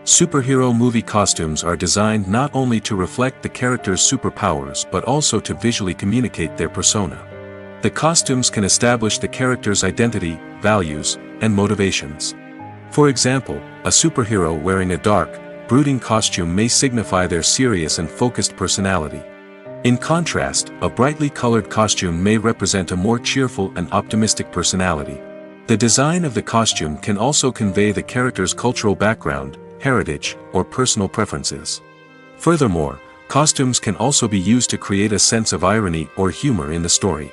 Superhero movie costumes are designed not only to reflect the character's superpowers but also to visually communicate their persona. The costumes can establish the character's identity, values, and motivations. For example, a superhero wearing a dark, brooding costume may signify their serious and focused personality. In contrast, a brightly colored costume may represent a more cheerful and optimistic personality. The design of the costume can also convey the character's cultural background, heritage, or personal preferences. Furthermore, costumes can also be used to create a sense of irony or humor in the story.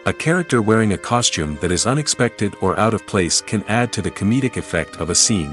A character wearing a costume that is unexpected or out of place can add to the comedic effect of a scene.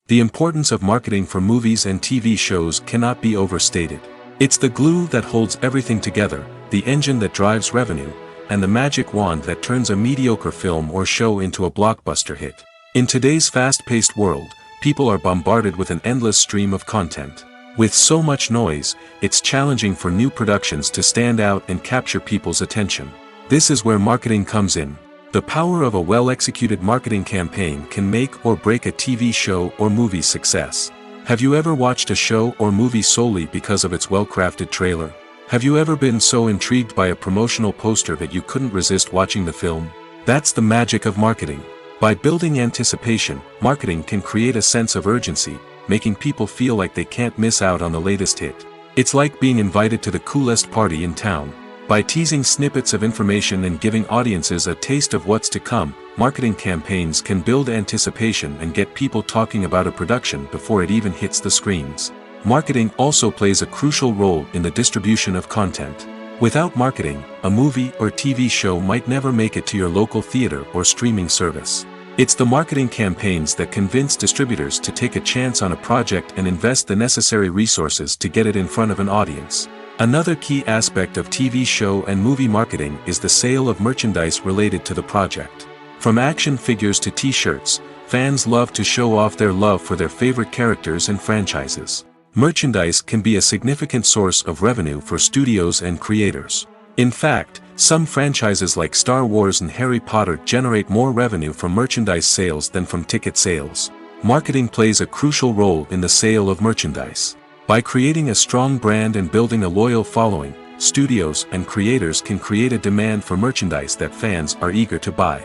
The importance of marketing for movies and TV shows cannot be overstated. It's the glue that holds everything together, the engine that drives revenue, and the magic wand that turns a mediocre film or show into a blockbuster hit. In today's fast-paced world, people are bombarded with an endless stream of content. With so much noise, it's challenging for new productions to stand out and capture people's attention. This is where marketing comes in. The power of a well-executed marketing campaign can make or break a TV show or movie's success. Have you ever watched a show or movie solely because of its well-crafted trailer? Have you ever been so intrigued by a promotional poster that you couldn't resist watching the film? That's the magic of marketing. By building anticipation, marketing can create a sense of urgency, making people feel like they can't miss out on the latest hit. It's like being invited to the coolest party in town. By teasing snippets of information and giving audiences a taste of what's to come, marketing campaigns can build anticipation and get people talking about a production before it even hits the screens. Marketing also plays a crucial role in the distribution of content. Without marketing, a movie or TV show might never make it to your local theater or streaming service. It's the marketing campaigns that convince distributors to take a chance on a project and invest the necessary resources to get it in front of an audience. Another key aspect of TV show and movie marketing is the sale of merchandise related to the project. From action figures to t-shirts, fans love to show off their love for their favorite characters and franchises. Merchandise can be a significant source of revenue for studios and creators. In fact, some franchises like Star Wars and Harry Potter generate more revenue from merchandise sales than from ticket sales. Marketing plays a crucial role in the sale of merchandise. By creating a strong brand and building a loyal following, studios and creators can create a demand for merchandise that fans are eager to buy.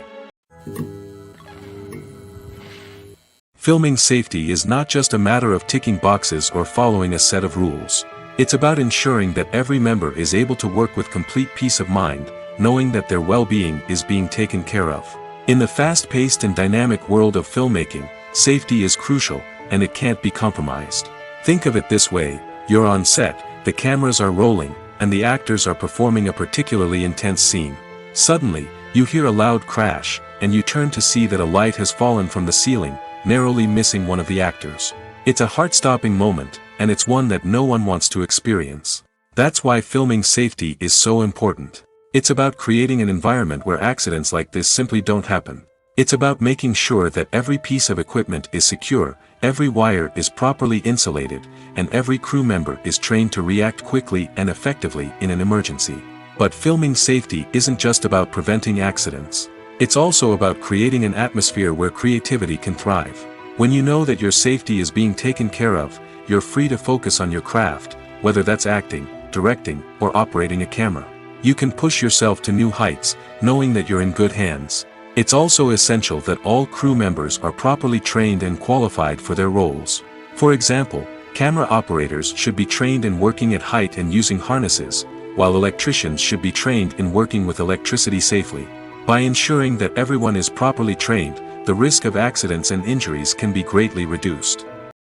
Filming safety is not just a matter of ticking boxes or following a set of rules. It's about ensuring that every member is able to work with complete peace of mind, knowing that their well-being is being taken care of. In the fast-paced and dynamic world of filmmaking, safety is crucial, and it can't be compromised. Think of it this way: you're on set, the cameras are rolling, and the actors are performing a particularly intense scene. Suddenly, you hear a loud crash, and you turn to see that a light has fallen from the ceiling, narrowly missing one of the actors. It's a heart-stopping moment, and it's one that no one wants to experience. That's why filming safety is so important. It's about creating an environment where accidents like this simply don't happen. It's about making sure that every piece of equipment is secure, every wire is properly insulated, and every crew member is trained to react quickly and effectively in an emergency. But filming safety isn't just about preventing accidents. It's also about creating an atmosphere where creativity can thrive. When you know that your safety is being taken care of, you're free to focus on your craft, whether that's acting, directing, or operating a camera. You can push yourself to new heights, knowing that you're in good hands. It's also essential that all crew members are properly trained and qualified for their roles. For example, camera operators should be trained in working at height and using harnesses, while electricians should be trained in working with electricity safely. By ensuring that everyone is properly trained, the risk of accidents and injuries can be greatly reduced.